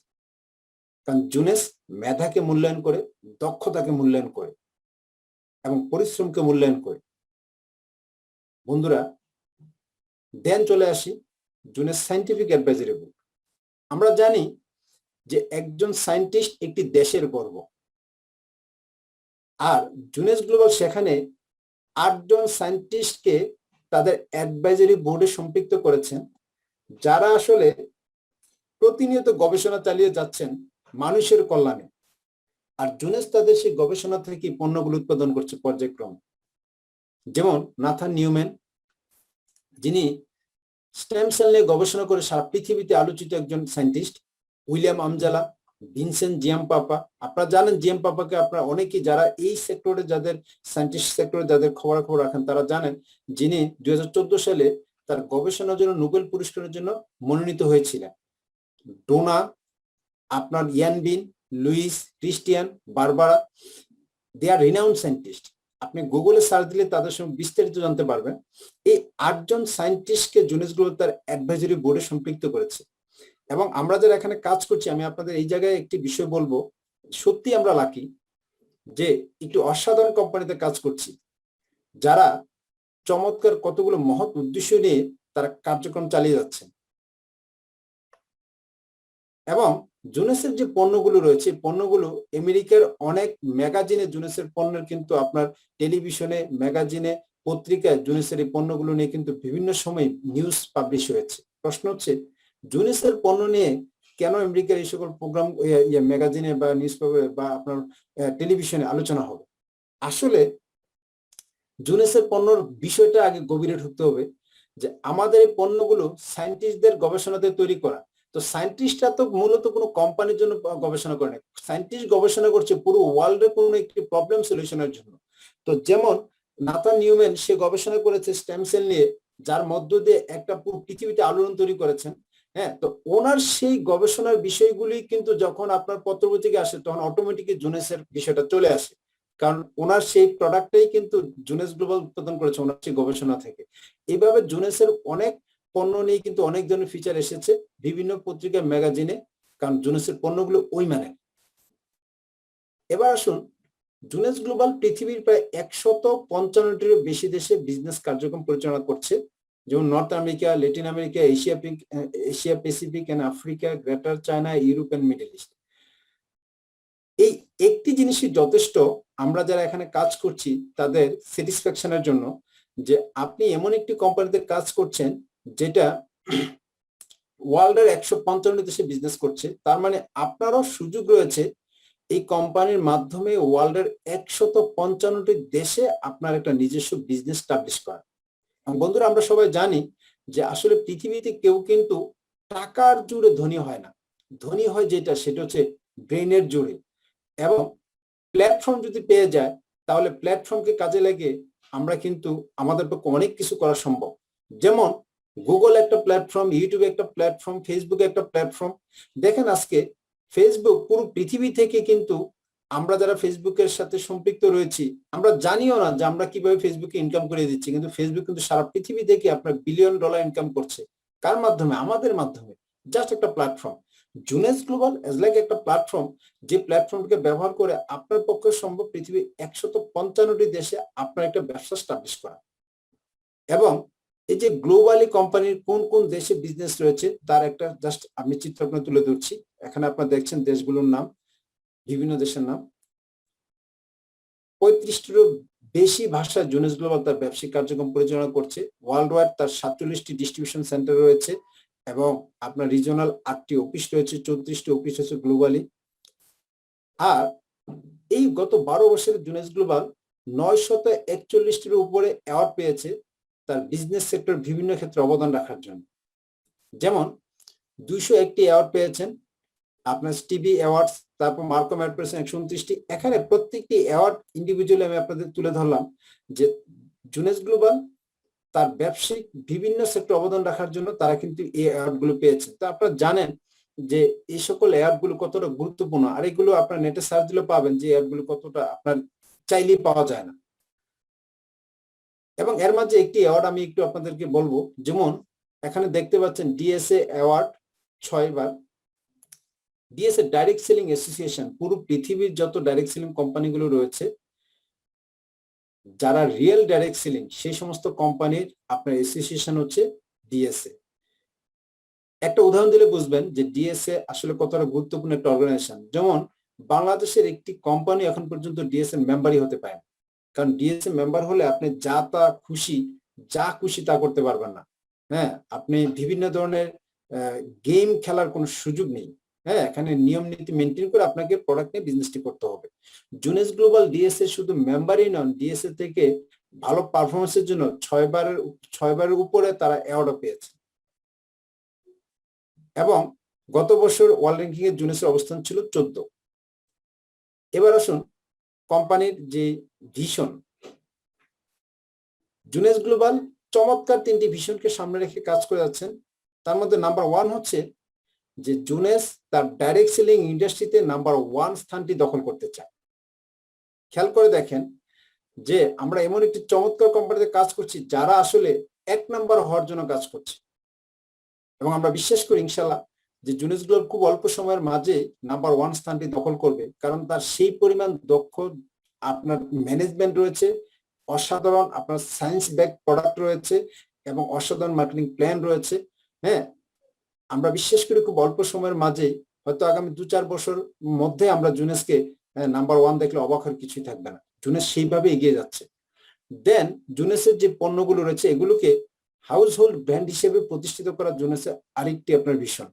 কারণ জুনেস মেধাকে মূল্যায়ন করে, দক্ষতাকে মূল্যায়ন করে এবং পরিশ্রমকে মূল্যায়ন করে। বন্ধুরা, দেন চলে আসি জুনেস সায়েন্টিফিক অ্যাডভাইজারি বোর্ড। আমরা জানি যে একজন সায়েন্টিস্ট একটি দেশের গর্ব, আর জুনেস গ্লোবাল সেখানে 8 জন সায়েন্টিস্টকে তাদের অ্যাডভাইজারি বোর্ডে সম্পৃক্ত করেছেন, যারা আসলে প্রতিনিয়ত গবেষণা চালিয়ে যাচ্ছেন মানুষের কল্যাণে। আর জুনেস তাদের সেই গবেষণা থেকে পণ্যগুলো উৎপাদন করছে পর্যায়ক্রমে। যেমন নাথান নিউম্যান, যিনি স্টেম সেল নিয়ে গবেষণা করে সারা পৃথিবীতে আলোচিত একজন scientist. William Amzala, Vincent Giampapa. আপনারা জানেন জিয়ামপাপাকে, আপনারা অনেকেই যারা এই সেক্টরে, যাদের সায়েন্টিস্ট সেক্টরে যাদের খবরাখবর রাখেন, তারা জানেন, যিনি 2014 সালে তার গবেষণার জন্য নোবেল পুরস্কারের জন্য মনোনীত হয়েছিলেন। ডোনা, আপনার ইয়ানবিন, লুইস, ক্রিস্টিয়ান, বারবারা, দে আর রিনাউন্ড সায়েন্টিস্ট। আপনি গুগলে সার্চ দিলে তাদের সঙ্গে বিস্তারিত জানতে পারবেন। এই 8 জন সায়েন্টিস্টকে জুনেস গ্লোবাল তার অ্যাডভাইজারি বোর্ডে সম্পৃক্ত করেছে। এবং আমরা যারা এখানে কাজ করছি, আমি আপনাদের এই জায়গায় একটি বিষয় বলবো, সত্যি আমরা লাকি যে একটু অসাধারণ কোম্পানিতে কাজ করছি, যারা চমৎকার কতগুলো মহৎ উদ্দেশ্য নিয়ে তারা কার্যক্রম চালিয়ে যাচ্ছে। এবং জুনেসের যে পণ্যগুলো রয়েছে, পণ্যগুলো আমেরিকার অনেক ম্যাগাজিনে জুনেসের পণ্যের কিন্তু আপনার টেলিভিশনে, ম্যাগাজিনে, পত্রিকায় জুনেসের এই পণ্যগুলো নিয়ে কিন্তু বিভিন্ন সময় নিউজ পাবলিশ হয়েছে। প্রশ্ন হচ্ছে, জুনেসের পণ্য নিয়ে কেন আমেরিকার এই সকল প্রোগ্রাম, ম্যাগাজিনে বা নিউজ পেপারে বা আপনার টেলিভিশনে আলোচনা হবে? আসলে জুনেসের পণ্যর বিষয়টা আগে গভীরে ঢুকতে হবে, যে আমাদের এই পণ্যগুলো সায়েন্টিস্টদের গবেষণাতে তৈরি করা। তো সায়েন্টিস্টরা তো মূলত কোনো কোম্পানির জন্য গবেষণা করে না, সায়েন্টিস্ট গবেষণা করছে পুরো ওয়ার্ল্ডের কোনো একটি প্রবলেম সলিউশনের জন্য। তো যেমন নাথান নিউম্যান, সে গবেষণা করেছে স্টেম সেল নিয়ে, যার মধ্য দিয়ে একটা পুরো পৃথিবীতে আলোড়ন তৈরি করেছেন। হ্যাঁ, তো ওনার সেই গবেষণার বিষয়গুলি কিন্তু যখন আপনার পত্রপত্রিকা আসে, তখন অটোমেটিকলি জুনেসের বিষয়টা চলে আসে, কারণ ওনার সেই প্রোডাক্টটাই কিন্তু জুনেস গ্লোবাল উৎপাদন করেছে ওনার সেই গবেষণা থেকে। এইভাবে জুনেসের অনেক পণ্য নিয়ে কিন্তু অনেক ধরনের ফিচার এসেছে বিভিন্ন পত্রিকা, ম্যাগাজিনে, কারণ জুনেসের পণ্যগুলো ওই মানে। এবার আসুন জুনেস গ্লোবাল পৃথিবীর প্রায় 155টিরও বেশি দেশে বিজনেস কার্যক্রম পরিচালনা করছে, যেমন North America, Latin America, Asia Pacific and Africa, Greater China, Europe and Middle East. এই একটি জিনিসই যথেষ্ট আমরা যারা এখানে কাজ করছি তাদের স্যাটিসফ্যাকশনের জন্য, যে আপনি এমন একটি কোম্পানিতে কাজ করছেন যেটা ওয়ার্ল্ডের 155 দেশে বিজনেস করছে। তার মানে আপনারও সুযোগ রয়েছে এই কোম্পানির মাধ্যমে ওয়ার্ল্ডের 155টি দেশে আপনার একটা নিজস্ব বিজনেস স্টাবলিশ করা। বন্ধুরা, আমরা সবাই জানি যে আসলে পৃথিবীতে কেউ কিন্তু টাকার জোরে ধনী হয় না, ধনী হয় যেটা সেটা হচ্ছে ব্রেনের জোরে। এবং প্ল্যাটফর্ম যদি পেয়ে যায় তাহলে প্ল্যাটফর্মকে কাজে লাগিয়ে আমরা কিন্তু আমাদের পক্ষে অনেক কিছু করা সম্ভব। যেমন গুগল একটা প্ল্যাটফর্ম, ইউটিউব একটা প্ল্যাটফর্ম, ফেসবুক একটা প্ল্যাটফর্ম। দেখেন আজকে ফেসবুক পুরো পৃথিবী থেকে কিন্তু আমরা যারা ফেসবুকের সাথে সম্পৃক্ত রয়েছি আমরা জানিও না যে আমরা কিভাবে ফেসবুকে ইনকাম করে দিচ্ছি, কিন্তু ফেসবুক কিন্তু সারা পৃথিবী থেকে আপনার বিলিয়ন ডলার ইনকাম করছে। কার মাধ্যমে? আমাদের মাধ্যমে। জাস্ট একটা প্ল্যাটফর্ম। জুনেস গ্লোবাল এজ লাইক একটা প্ল্যাটফর্ম, যে প্ল্যাটফর্মকে ব্যবহার করে আপনার পক্ষে সম্ভব পৃথিবীর 155টি দেশে আপনার একটা ব্যবসা স্টাবলিশ করা। এবং এই যে গ্লোবালি কোম্পানির কোন কোন দেশে বিজনেস রয়েছে তার একটা জাস্ট আমি চিত্র আপনার তুলে ধরছি। এখানে আপনারা দেখছেন দেশগুলোর নাম, বিভিন্ন দেশের নাম। 35টিরও বেশি ভাষায় জুনেস গ্লোবাল তার ব্যবসায়িক কার্যক্রম পরিচালনা করছে। ওয়ার্ল্ড ওয়াইড তার 47টি ডিস্ট্রিবিউশন সেন্টার রয়েছে এবং আপনার রিজিওনাল 8টি অফিস রয়েছে, 34টি অফিস রয়েছে গ্লোবালি। আর এই গত 12 বছরে জুনেস গ্লোবাল 941টির উপরে অ্যাওয়ার্ড পেয়েছে তার বিজনেস সেক্টর বিভিন্ন ক্ষেত্রে অবদান রাখার জন্য। যেমন 201টি অ্যাওয়ার্ড পেয়েছেন আপনার স্টিভি অ্যাওয়ার্ডস, তারপর মার্কম অ্যাওয়ার্ড পেয়েছেন 129টি। এখানে প্রত্যেকটি অ্যাওয়ার্ড ইন্ডিভিজুয়ালি আমি আপনাদের তুলে ধরলাম যে জুনেস গ্লোবাল তার ব্যবসায়িক বিভিন্ন সেক্টর অবদান রাখার জন্য তারা কিন্তু এই অ্যাওয়ার্ড গুলো পেয়েছে। তো আপনারা জানেন যে এই সকল অ্যাওয়ার্ড গুলো কতটা গুরুত্বপূর্ণ, আর এগুলো আপনার নেটে সার্চ দিলে পাবেন যে অ্যাওয়ার্ড গুলো কতটা আপনার চাইলেই পাওয়া যায় না। এবং এর মাঝে একটি অ্যাওয়ার্ড আমি একটু আপনাদেরকে বলবো, যেমন এখানে দেখতে পাচ্ছেন ডিএসএ অ্যাওয়ার্ড 6 বার। ডিএসএ ডাইরেক্ট সেলিং অ্যাসোসিয়েশন, পুরো পৃথিবীর যত ডাইরেক্ট সেলিং কোম্পানিগুলো রয়েছে যারা রিয়েল ডাইরেক্ট সেলিং সেই সমস্ত কোম্পানির আপনার অ্যাসোসিয়েশন হচ্ছে ডিএসএ। একটা উদাহরণ দিলে বুঝবেন যে ডিএসএ আসলে কতটা গুরুত্বপূর্ণ একটা অর্গানাইজেশন। যেমন বাংলাদেশের একটি কোম্পানি এখন পর্যন্ত ডিএসএ মেম্বারই হতে পারে না, কারণ ডিএসএ মেম্বার হলে আপনি যা খুশি তা করতে পারবেন না। হ্যাঁ, আপনি বিভিন্ন ধরনের গেম খেলার কোনো সুযোগ নেই। হ্যাঁ, এখানে নিয়ম নীতি মেনটেন করে আপনাকে প্রোডাক্ট নিয়ে বিজনেসটি করতে হবে। জুনেস গ্লোবাল ডিএসএ শুধু মেম্বারই নন, ডিএসএ থেকে ভালো পারফরমেন্সের জন্য 6বারের উপরে তারা অ্যাওয়ার্ডও পেয়েছে। এবং গত বছর ওয়ার্ল্ড র্যাঙ্কিং এ জুনেসের অবস্থান ছিল 14। এবার আসুন কোম্পানির যে ভিশন। জুনেস গ্লোবাল চমৎকার 3টি ভিশনকে সামনে রেখে কাজ করে যাচ্ছেন। তার মধ্যে নাম্বার 1 হচ্ছে যে জুনেস তার ডাইরেক্ট সেলিং ইন্ডাস্ট্রিতে নাম্বার 1 স্থানটি দখল করতে চায়। খেয়াল করে দেখেন যে আমরা এমন একটি চমৎকার কোম্পানিতে কাজ করছি যারা আসলে 1 নাম্বার হওয়ার জন্য কাজ করছে। এবং আমরা বিশ্বাস করি ইনশাআল্লাহ যে জুনেস গ্লোবাল খুব অল্প সময়ের মাঝে নাম্বার 1 স্থানটি দখল করবে, কারণ তার সেই পরিমাণ দক্ষ আপনার ম্যানেজমেন্ট রয়েছে, অসাধারণ আপনার সায়েন্স ব্যাক প্রোডাক্ট রয়েছে এবং অসাধারণ মার্কেটিং প্ল্যান রয়েছে। হ্যাঁ, আমরা বিশ্বাস করি খুব অল্প সময়ের মাঝে হয়তো আগামী 2-4 বছর মধ্যে আমরা জুনেসকে নাম্বার 1 দেখলে অবাক হওয়ার কিছুই থাকবে না। জুনেস সেইভাবে এগিয়ে যাচ্ছে। দেন জুনেসের যে পণ্যগুলো রয়েছে এগুলোকে হাউস হোল্ড ব্র্যান্ড হিসেবে প্রতিষ্ঠিত করার জুনেসের আরেকটি আপনার ভীষণ,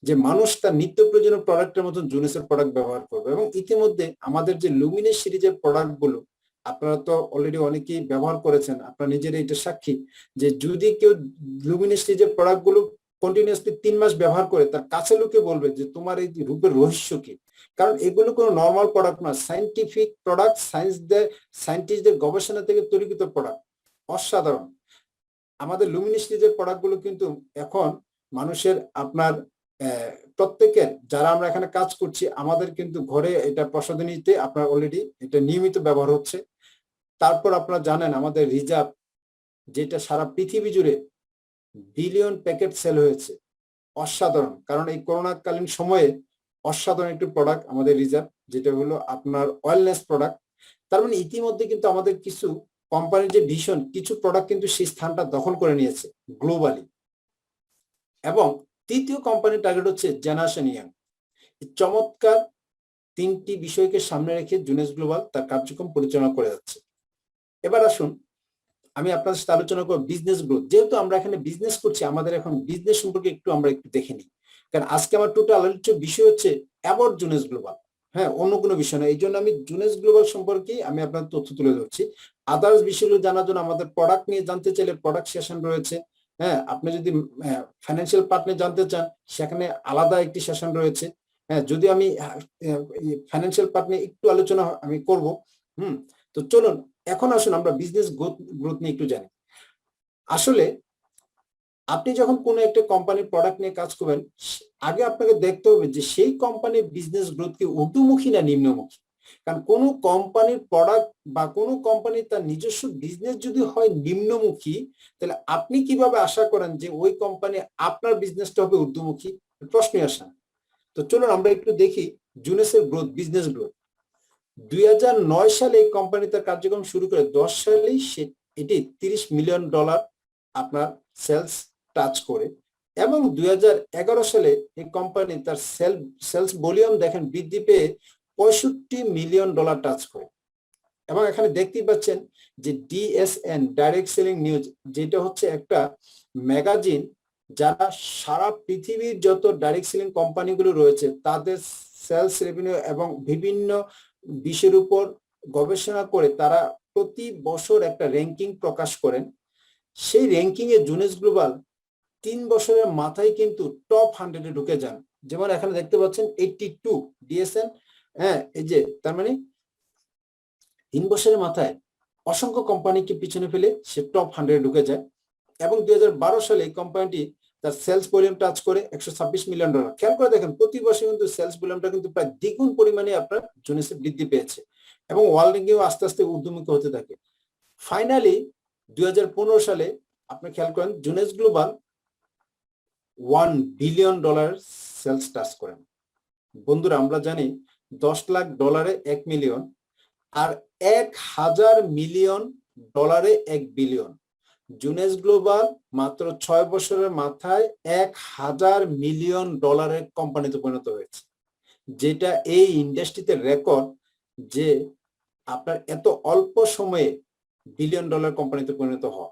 যে মানুষ তার নিত্য প্রয়োজনীয় প্রোডাক্টের মতন জুনেসের প্রোডাক্ট ব্যবহার করবে। এবং ইতিমধ্যে আমাদের যে লুমিনেস সিরিজের প্রোডাক্ট গুলো আপনারা তো অলরেডি অনেকেই ব্যবহার করেছেন, আপনারা নিজেরা এটা সাক্ষী যে যদি কেউ লুমিনেস সিরিজের প্রোডাক্ট গুলো কন্টিনিউয়াসলি 3 মাস ব্যবহার করে তার কাছে লোকে বলবে যে তোমার এই রূপের রহস্য কি। কারণ এগুলো কোনো নর্মাল প্রোডাক্ট না, সায়েন্টিফিক প্রোডাক্ট, সায়েন্টিস্টদের গবেষণা থেকে তৈরিকৃত প্রোডাক্ট, অসাধারণ। আমাদের লুমিনেস সিরিজের প্রোডাক্ট গুলো কিন্তু এখন মানুষের আপনার প্রত্যেকের যারা আমরা এখানে কাজ করছি আমাদের কিন্তু ঘরে এটা প্রসাধনীতে আপনার অলরেডি এটা নিয়মিত ব্যবহার হচ্ছে। তারপর আপনারা জানেন আমাদের রিজার্ভ, যেটা সারা পৃথিবী জুড়ে বিলিয়ন প্যাকেট সেল হয়েছে, অসাধারণ। কারণ এই করোনাকালীন সময়ে অসাধারণ একটি প্রোডাক্ট আমাদের রিজার্ভ, যেটা হলো আপনার ওয়েলনেস প্রোডাক্ট। তার মানে ইতিমধ্যে কিন্তু আমাদের কিছু কোম্পানির যে ভীষণ কিছু প্রোডাক্ট কিন্তু সেই স্থানটা দখল করে নিয়েছে গ্লোবালি। এবং তৃতীয় কোম্পানির টার্গেট হচ্ছে জেনারেশন ইয়াং। চমৎকার তিনটি বিষয়কে সামনে রেখে জুনেস গ্লোবাল তার কার্যক্রম পরিচালনা করে যাচ্ছে। এবার আসুন আমি আপনাদের সাথে আলোচনা করব বিজনেস গ্রোথ। যেহেতু আমরা এখানে বিজনেস করছি, আমাদের এখন বিজনেস সম্পর্কে আমরা একটু দেখে নিই। কারণ আজকে আমার টোটাল আলোচ্য বিষয় হচ্ছে অ্যাবাউট জুনেস গ্লোবাল, হ্যাঁ, অন্য কোনো বিষয় না। এই জন্য আমি জুনেস গ্লোবাল সম্পর্কে আমি আপনার তথ্য তুলে ধরছি। আদার্স বিষয়গুলো জানার জন্য আমাদের প্রোডাক্ট নিয়ে জানতে চাইলে প্রোডাক্ট সেশন রয়েছে। হ্যাঁ, আপনি যদি ফাইন্যান্সিয়াল পার্টনার জানতে চান সেখানে আলাদা একটি সেশন রয়েছে। হ্যাঁ, যদি আমি ফাইন্যান্সিয়াল পার্টনার একটু আলোচনা আমি করব। তো চলুন এখন আসুন আমরা বিজনেস গ্রোথ নিয়ে একটু জানি। আসলে আপনি যখন কোনো একটা কোম্পানির প্রোডাক্ট নিয়ে কাজ করবেন, আগে আপনাকে দেখতে হবে যে সেই কোম্পানির বিজনেস গ্রোথ কি ঊর্ধ্বমুখী না নিম্নমুখী। কারণ কোনো কোম্পানির প্রোডাক্ট বা কোনো কোম্পানির তার নিজস্ব বিজনেস যদি হয় নিম্নমুখী, তাহলে আপনি কিভাবে আশা করেন যে ওই কোম্পানি আপনার বিজনেসটা হবে ঊর্ধ্বমুখী? প্রশ্নই আসে না। তো চলুন আমরা একটু দেখি জুনেসের গ্রোথ, বিজনেস গ্রোথ। 2009 সালে এই কোম্পানি তার কার্যক্রম শুরু করে 10 সালেই এটি $30 মিলিয়ন আপনার সেলস টাচ করে, এবং 2011 সালে এই কোম্পানি তার সেলস ভলিউম দেখেন বৃদ্ধি পেয়ে $65 মিলিয়ন টাচ করে। এবং এখানে দেখতেই পাচ্ছেন যে ডিএসএন, ডাইরেক্ট সেলিং নিউজ, যেটা হচ্ছে একটা ম্যাগাজিন যারা সারা পৃথিবীর যত ডাইরেক্ট সেলিং কোম্পানিগুলো রয়েছে তাদের সেলস রেভিনিউ এবং বিভিন্ন বিষয়ের উপর গবেষণা করে তারা প্রতি বছর একটা র্যাঙ্কিং প্রকাশ করেন। সেই র্যাঙ্কিং এ জুনেস গ্লোবাল 3 বছরের মাথায় কিন্তু টপ 100-এ ঢুকে যান। যেমন এখানে দেখতে পাচ্ছেন 82 ডিএসএন। হ্যাঁ, এই যে তার মানে 3 বছরের মাথায় অসংখ্য কোম্পানিকে পিছনে ফেলে সে টপ 100-এ ঢুকে যায়। এবং 2012 সালে এই কোম্পানিটি তার সেলস ভলিউম টাচ করে $126 মিলিয়ন। খেয়াল করে দেখেন প্রতি বছর কিন্তু সেলস ভলিউমটা কিন্তু প্রায় দ্বিগুণ পরিমাণে আপনার জুনেসে বৃদ্ধি পেয়েছে এবং ওয়ার্ল্ড র্যাঙ্কিংও আস্তে আস্তে ঊর্ধ্বমুখী হতে থাকে। ফাইনালি 2015 সালে আপনি খেয়াল করেন জুনেস গ্লোবাল $1 বিলিয়ন সেলস টাচ করেন। বন্ধুরা আমরা জানি $10 লাখ 1 মিলিয়ন, আর $1000 মিলিয়ন 1 বিলিয়ন। জুনেস গ্লোবাল মাত্র 6 বছরের মাথায় $1000 মিলিয়ন কোম্পানিতে পরিণত হয়েছে, যেটা এই ইন্ডাস্ট্রিতে রেকর্ড যে আপনার এত অল্প সময়ে বিলিয়ন ডলার কোম্পানিতে পরিণত হওয়া।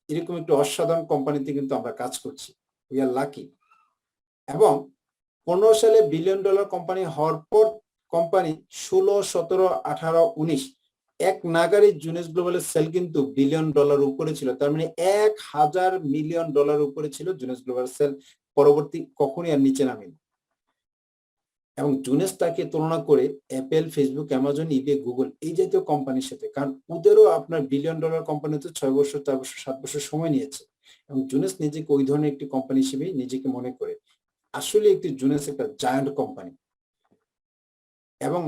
এরকম একটু অসাধারণ কোম্পানিতে কিন্তু আমরা কাজ করছি, উই আর লাকি। এবং 15 সালে বিলিয়ন ডলার কোম্পানি হওয়ার পর কোম্পানি 16, 17, 18, 19 এক নাগারে জুনেস গ্লোবালের সেল কিন্তু বিলিয়ন ডলার উপরে ছিল। তার মানে $1000 মিলিয়ন উপরে ছিল জুনেস গ্লোবাল সেল, পরবর্তী কখনই আর নিচে নামেনি। এবং জুনেস তাকে তুলনা করে অ্যাপেল, ফেসবুক, অ্যামাজন, ইবে, গুগল এই জাতীয় কোম্পানির সাথে, কারণ ওদেরও আপনার বিলিয়ন ডলার কোম্পানিতে 6 বছর, 4 বছর, 7 বছর সময় নিয়েছে। এবং জুনেস নিজেকে ওই ধরনের একটি কোম্পানি হিসেবে নিজেকে মনে করে। আসলে একটি জুনেস একটা জায়ান্ট কোম্পানি। এবং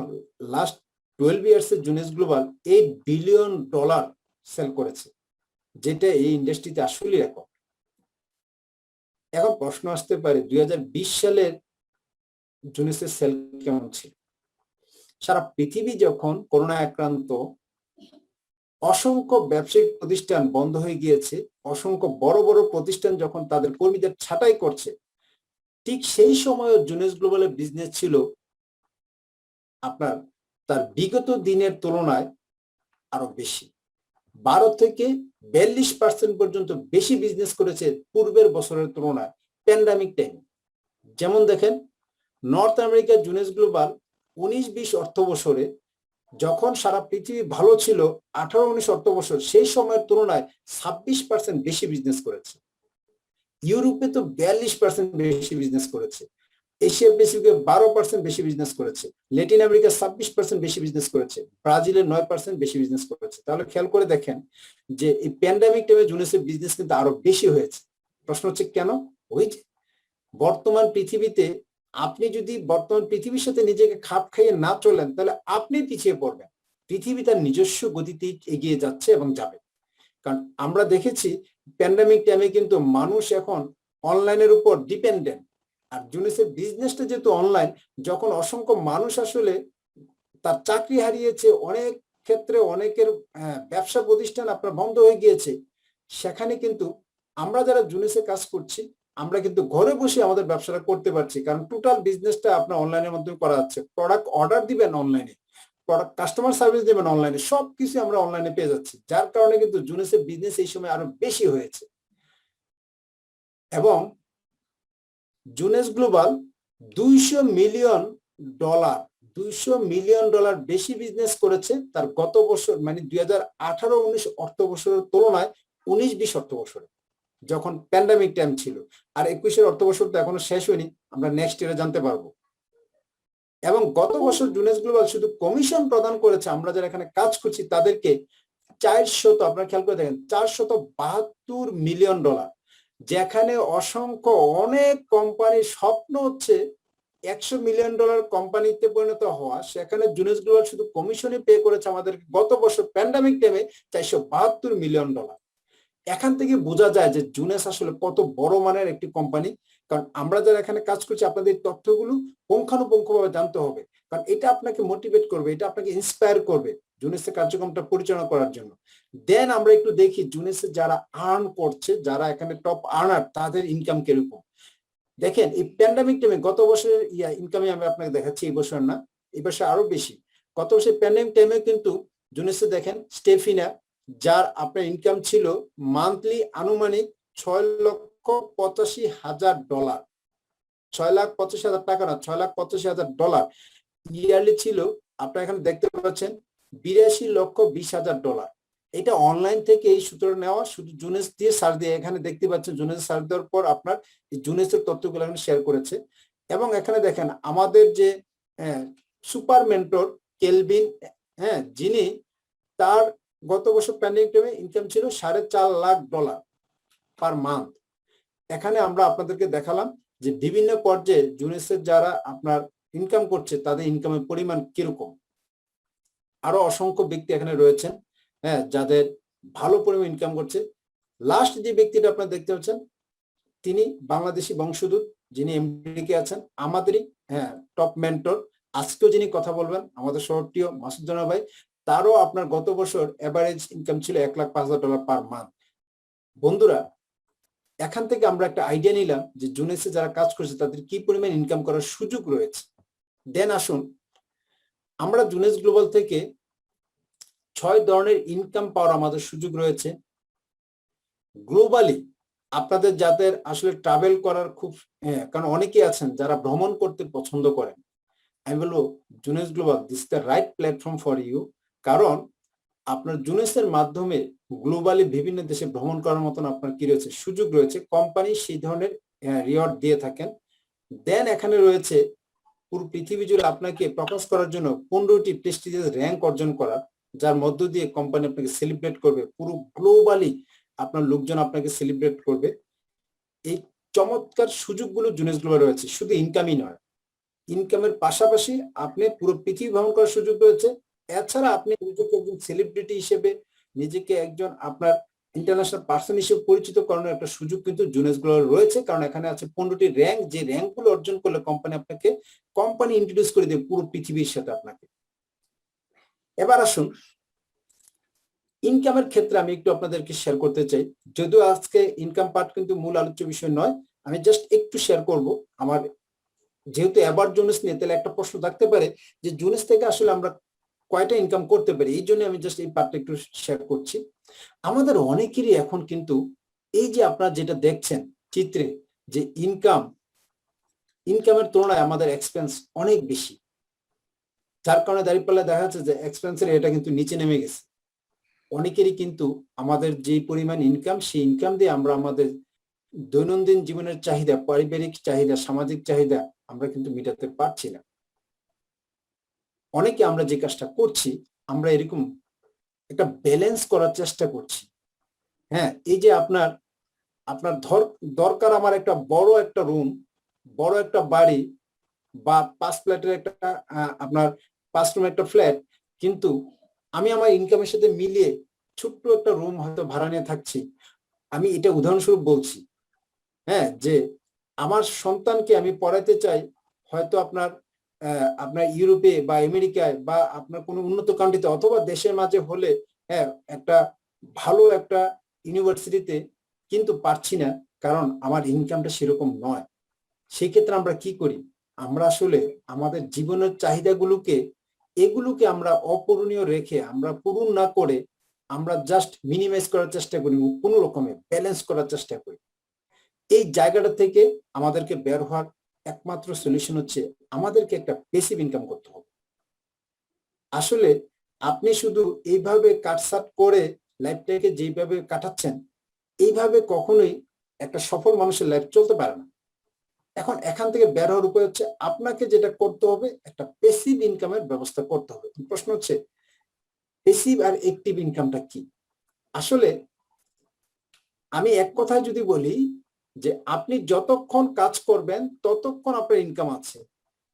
লাস্ট 12 ইয়ার্সে জুনেস গ্লোবাল $8 বিলিয়ন সেল করেছে, যেটা এই ইন্ডাস্ট্রিতে আসলে রেকর্ড। এখন প্রশ্ন আসতে পারে 2020 সালের জুনেসের সেল কেমন ছিল? সারা পৃথিবী যখন করোনা আক্রান্ত, অসংখ্য ব্যবসায়িক প্রতিষ্ঠান বন্ধ হয়ে গিয়েছে, অসংখ্য বড় বড় প্রতিষ্ঠান যখন তাদের কর্মীদের ছাঁটাই করছে, ঠিক সেই সময় জুনেস গ্লোবালের বিজনেস ছিল আপনার তার বিগত দিনের তুলনায় আরো বেশি। 12 থেকে 42% পর্যন্ত বেশি বিজনেস করেছে পূর্বের বছরের তুলনায় প্যান্ডামিক টাইম। যেমন দেখেন নর্থ আমেরিকার জুনেস গ্লোবাল 19-20 অর্থ বছরে যখন সারা পৃথিবী ভালো ছিল, 18-19 অর্থ বছর, সেই সময়ের তুলনায় 26% বেশি বিজনেস করেছে। ইউরোপে তো 42% বেশি বিজনেস করেছে, এশিয়া প্যাসিফিকে 12% বেশি বিজনেস করেছে, ল্যাটিন আমেরিকা 26% বেশি বিজনেস করেছে, ব্রাজিলে 9% বেশি বিজনেস করেছে। তাহলে খেয়াল করে দেখেন যে এই প্যান্ডামিক টাইমে জুনেসের বিজনেস কিন্তু আরো বেশি হয়েছে। প্রশ্ন হচ্ছে কেন? ওই যে বর্তমান পৃথিবীতে আপনি যদি বর্তমান পৃথিবীর সাথে নিজেকে খাপ খাইয়ে না চলেন, তাহলে আপনি পিছিয়ে পড়বেন। পৃথিবী তার নিজস্ব গতিতে এগিয়ে যাচ্ছে এবং যাবে। কারণ আমরা দেখেছি প্যান্ডামিক টাইমে কিন্তু মানুষ এখন অনলাইনের উপর ডিপেন্ডেন্ট। আর জুনেসের বিজনেসটা যেহেতু অনলাইন, যখন অসংখ্য মানুষ আসলে তার চাকরি হারিয়েছে, অনেক ক্ষেত্রে অনেকের ব্যবসা প্রতিষ্ঠান আপনার বন্ধ হয়ে গিয়েছে, সেখানে কিন্তু আমরা যারা জুনেসে কাজ করছি আমরা কিন্তু ঘরে বসে আমাদের ব্যবসাটা করতে পারছি, কারণ টোটাল বিজনেসটা আপনার অনলাইনের মাধ্যমে করা যাচ্ছে। প্রোডাক্ট অর্ডার দিবেন অনলাইনে, প্রোডাক্ট কাস্টমার সার্ভিস দেবেন অনলাইনে, সবকিছু আমরা অনলাইনে পেয়ে যাচ্ছি, যার কারণে কিন্তু জুনেসের বিজনেস এই সময় আরো বেশি হয়েছে। এবং Jeunesse Global 200 million dollar 200 million dollar বেশি বিজনেস করেছে তার গত বছর, মানে 2018-19 অর্থ বছরের তুলনায় 19-20 অর্থ বছরে, যখন প্যান্ডামিক টাইম ছিল। আর 21-এর অর্থ বছর তো এখনো শেষ হয়নি, আমরা নেক্সট ইয়ারে জানতে পারবো। এবং গত বছর জুনেস গ্লোবাল শুধু কমিশন প্রদান করেছে আমরা যারা এখানে কাজ করছি তাদেরকে 400, আপনারা খেয়াল করে দেখেন, 472 মিলিয়ন ডলার, যেখানে অসংখ্য অনেক কোম্পানির স্বপ্ন হচ্ছে 100 মিলিয়ন ডলার কোম্পানিতে পরিণত হওয়া, সেখানে জুনেস গ্লোবাল শুধু কমিশনে পে করেছে আমাদের গত বছর প্যান্ডামিক টাইমে 472 মিলিয়ন ডলার। এখান থেকে বোঝা যায় যে জুনেস আসলে কত বড় মানের একটি কোম্পানি। কারণ আমরা যারা এখানে কাজ করছি আপনাদের তথ্যগুলো পুঙ্খানুপুঙ্খভাবে জানতে হবে, কারণ এটা আপনাকে মোটিভেট করবে, এটা আপনাকে ইন্সপায়ার করবে জুনেসের কার্যক্রমটা পরিচালনা করার জন্য। দেন আমরা একটু দেখি জুনেসে যারা আর্ন করছে, যারা এখানে টপ আর্নার, তাদের ইনকাম কিরকম। দেখেন এই প্যান্ডামিক টাইমে গত বছরের ইনকামে আমি আপনাকে দেখাচ্ছি, এই বছর না, এই বছর আরো বেশি। গত বছর প্যান্ডামিক টাইমে কিন্তু জুনেসে দেখেন স্টেফিনা, যার আপনার ইনকাম ছিল মান্থলি আনুমানিক 6,85,000 ডলার, 6,85,000 টাকা না, 6,85,000 ডলার ইয়ারলি ছিল। আপনারা এখানে দেখতে পাচ্ছেন 82,20,000 ডলার। এটা অনলাইন থেকে এই সূত্র নেওয়া, শুধু জুনেস দিয়ে সার্চ দিয়ে এখানে দেখতে পাচ্ছেন, জুনেস সার্চ দেওয়ার পর আপনার জুনেসের তথ্যগুলো এখানে শেয়ার করেছে। এবং এখানে দেখেন আমাদের যে সুপার মেন্টর কেলভিন, যিনি, তার গত বছর প্যান্ডামিক টাইমে ইনকাম ছিল 4.5 লাখ ডলার পার মান্থ। এখানে আমরা আপনাদেরকে দেখালাম যে বিভিন্ন পর্যায়ে জুনেসের যারা আপনার ইনকাম করছে তাদের ইনকামের পরিমাণ কিরকম। আরো অসংখ্য ব্যক্তি এখানে রয়েছেন, যাদের ভালো পরিমাণ ইনকাম করছে। লাস্ট যে ব্যক্তিটা আপনারা দেখতে পাচ্ছেন তিনি বাংলাদেশি বংশোদ্ভূত, যিনি আমেরিকা আছেন, আমাদেরই টপ মেন্টর। আজকেও যিনি কথা বলবেন আমাদের সহপ্রিয় মাসুদ জানা ভাই, তারও আপনার গত বছর এভারেজ ইনকাম ছিল 1,05,000 ডলার পার মান্থ। বন্ধুরা, এখান থেকে আমরা একটা আইডিয়া নিলাম যে জুনেসে যারা কাজ করছে তাদের কি পরিমাণ ইনকাম করার সুযোগ রয়েছে। দেন আসুন আমরা জুনেস গ্লোবাল থেকে 6 ধরনের ইনকাম পাওয়ার আমাদের সুযোগ রয়েছে গ্লোবালি। আপনাদের যাদের আসলে ট্রাভেল করার খুব, কারণ অনেকেই আছেন যারা ভ্রমণ করতে পছন্দ করেন, আমি বলবো Jeunesse Global this the right platform for you. কারণ আপনার জুনেসের মাধ্যমে গ্লোবালি বিভিন্ন দেশে ভ্রমণ করার মতন আপনার কি রয়েছে, সুযোগ রয়েছে। কোম্পানি সেই ধরনের রিওয়ার্ড দিয়ে থাকেন। দেন এখানে রয়েছে পুরো পৃথিবী জুড়ে আপনাকে প্রকাশ করার জন্য 15টি প্রেস্টিজিয়াস র্যাঙ্ক অর্জন করা, যার মধ্য দিয়ে কোম্পানি আপনাকে সেলিব্রেট করবে, পুরো গ্লোবালি আপনার লোকজন আপনাকে সেলিব্রেট করবে। এই চমৎকার সুযোগগুলো জুনেস গ্লোবাল রয়েছে। শুধু ইনকামই নয়, ইনকামের পাশাপাশি আপনি পুরো পৃথিবী ভ্রমণ করার সুযোগ রয়েছে। এছাড়া আপনি নিজেকে একজন সেলিব্রিটি হিসেবে, নিজেকে একজন আপনার ইন্টারন্যাশনাল পার্সন হিসেবে পরিচিত করানোর একটা সুযোগ কিন্তু জুনেস গ্লোবাল রয়েছে। কারণ এখানে আছে 15টি র্যাঙ্ক, যে র্যাঙ্কগুলো অর্জন করলে কোম্পানি ইন্ট্রোডিউস করে দেবে পুরো পৃথিবীর সাথে আপনাকে। এবার আসুন ইনকামের ক্ষেত্রে আমি একটু আপনাদেরকে শেয়ার করতে চাই, যদিও আজকে ইনকাম পার্ট কিন্তু মূল আলোচ্য বিষয় নয়, আমি জাস্ট একটু শেয়ার করব। আমার যেহেতু এবার জুনেস নিয়ে, তাহলে একটা প্রশ্ন থাকতে পারে যে জুনেস থেকে আসলে আমরা কয়টা ইনকাম করতে পারি, এই জন্য আমি জাস্ট এই পার্টটা একটু শেয়ার করছি। আমাদের অনেকেরই এখন কিন্তু এই যে আপনারা যেটা দেখছেন চিত্রে, যে ইনকামের তুলনায় আমাদের এক্সপেন্স অনেক বেশি, যার কারণে দাঁড়িপাল্লায় দেখা যাচ্ছে যে এক্সপেন্সের এটা কিন্তু নিচে নেমে গেছে। অনেকেরই কিন্তু আমাদের যে পরিমাণ ইনকাম, সেই ইনকাম দিয়ে আমরা আমাদের দৈনন্দিন জীবনের চাহিদা, পারিবারিক চাহিদা, সামাজিক চাহিদা আমরা কিন্তু মেটাতে পারছি না। অনেকে আমরা যে কাজটা করছি, আমরা এরকম একটা ব্যালেন্স করার চেষ্টা করছি। এই যে আপনার দরকার আমার একটা বড় একটা রুম, বড় একটা বাড়ি, বা 5 ফ্ল্যাটের একটা আপনার 5 রুম একটা ফ্ল্যাট, কিন্তু আমি আমার ইনকামের সাথে মিলিয়ে ছোট্ট একটা রুম হয়তো ভাড়া নিয়ে থাকছি। আমি এটা উদাহরণস্বরূপ বলছি, যে আমার সন্তানকে আমি পড়াতে চাই হয়তো আপনার আপনার ইউরোপে বা আমেরিকায় বা আপনার কোনো উন্নত কান্ট্রিতে অথবা দেশের মাঝে হলে, হ্যাঁ, একটা ভালো একটা ইউনিভার্সিটিতে কিন্তু পারছি না, কারণ আমার ইনকামটা সেরকম নয়। সেই ক্ষেত্রে আমরা কি করি? আমরা আসলে আমাদের জীবনের চাহিদাগুলোকে, এগুলোকে আমরা অপূরণীয় রেখে, আমরা পূরণ না করে আমরা জাস্ট মিনিমাইজ করার চেষ্টা করি, কোনো রকমে ব্যালেন্স করার চেষ্টা করি। এই জায়গাটা থেকে আমাদেরকে বের হওয়ার একমাত্র সলিউশন হচ্ছে আমাদেরকে একটা প্যাসিভ ইনকাম করতে হবে। আসলে আপনি শুধু এইভাবে কাটছাট করে লাইফটাকে যেভাবে কাটাচ্ছেন, এইভাবে কখনোই একটা সফল মানুষের লাইফ চলতে পারে না। এখন এখান থেকে বের হওয়ার উপায় হচ্ছে আপনাকে যেটা করতে হবে, একটা প্যাসিভ ইনকামের ব্যবস্থা করতে হবে। প্রশ্ন হচ্ছে প্যাসিভ আর অ্যাক্টিভ ইনকামটা কি? আসলে আমি এক কথায় যদি বলি যে আপনি যতক্ষণ কাজ করবেন ততক্ষণ আপনার ইনকাম আছে,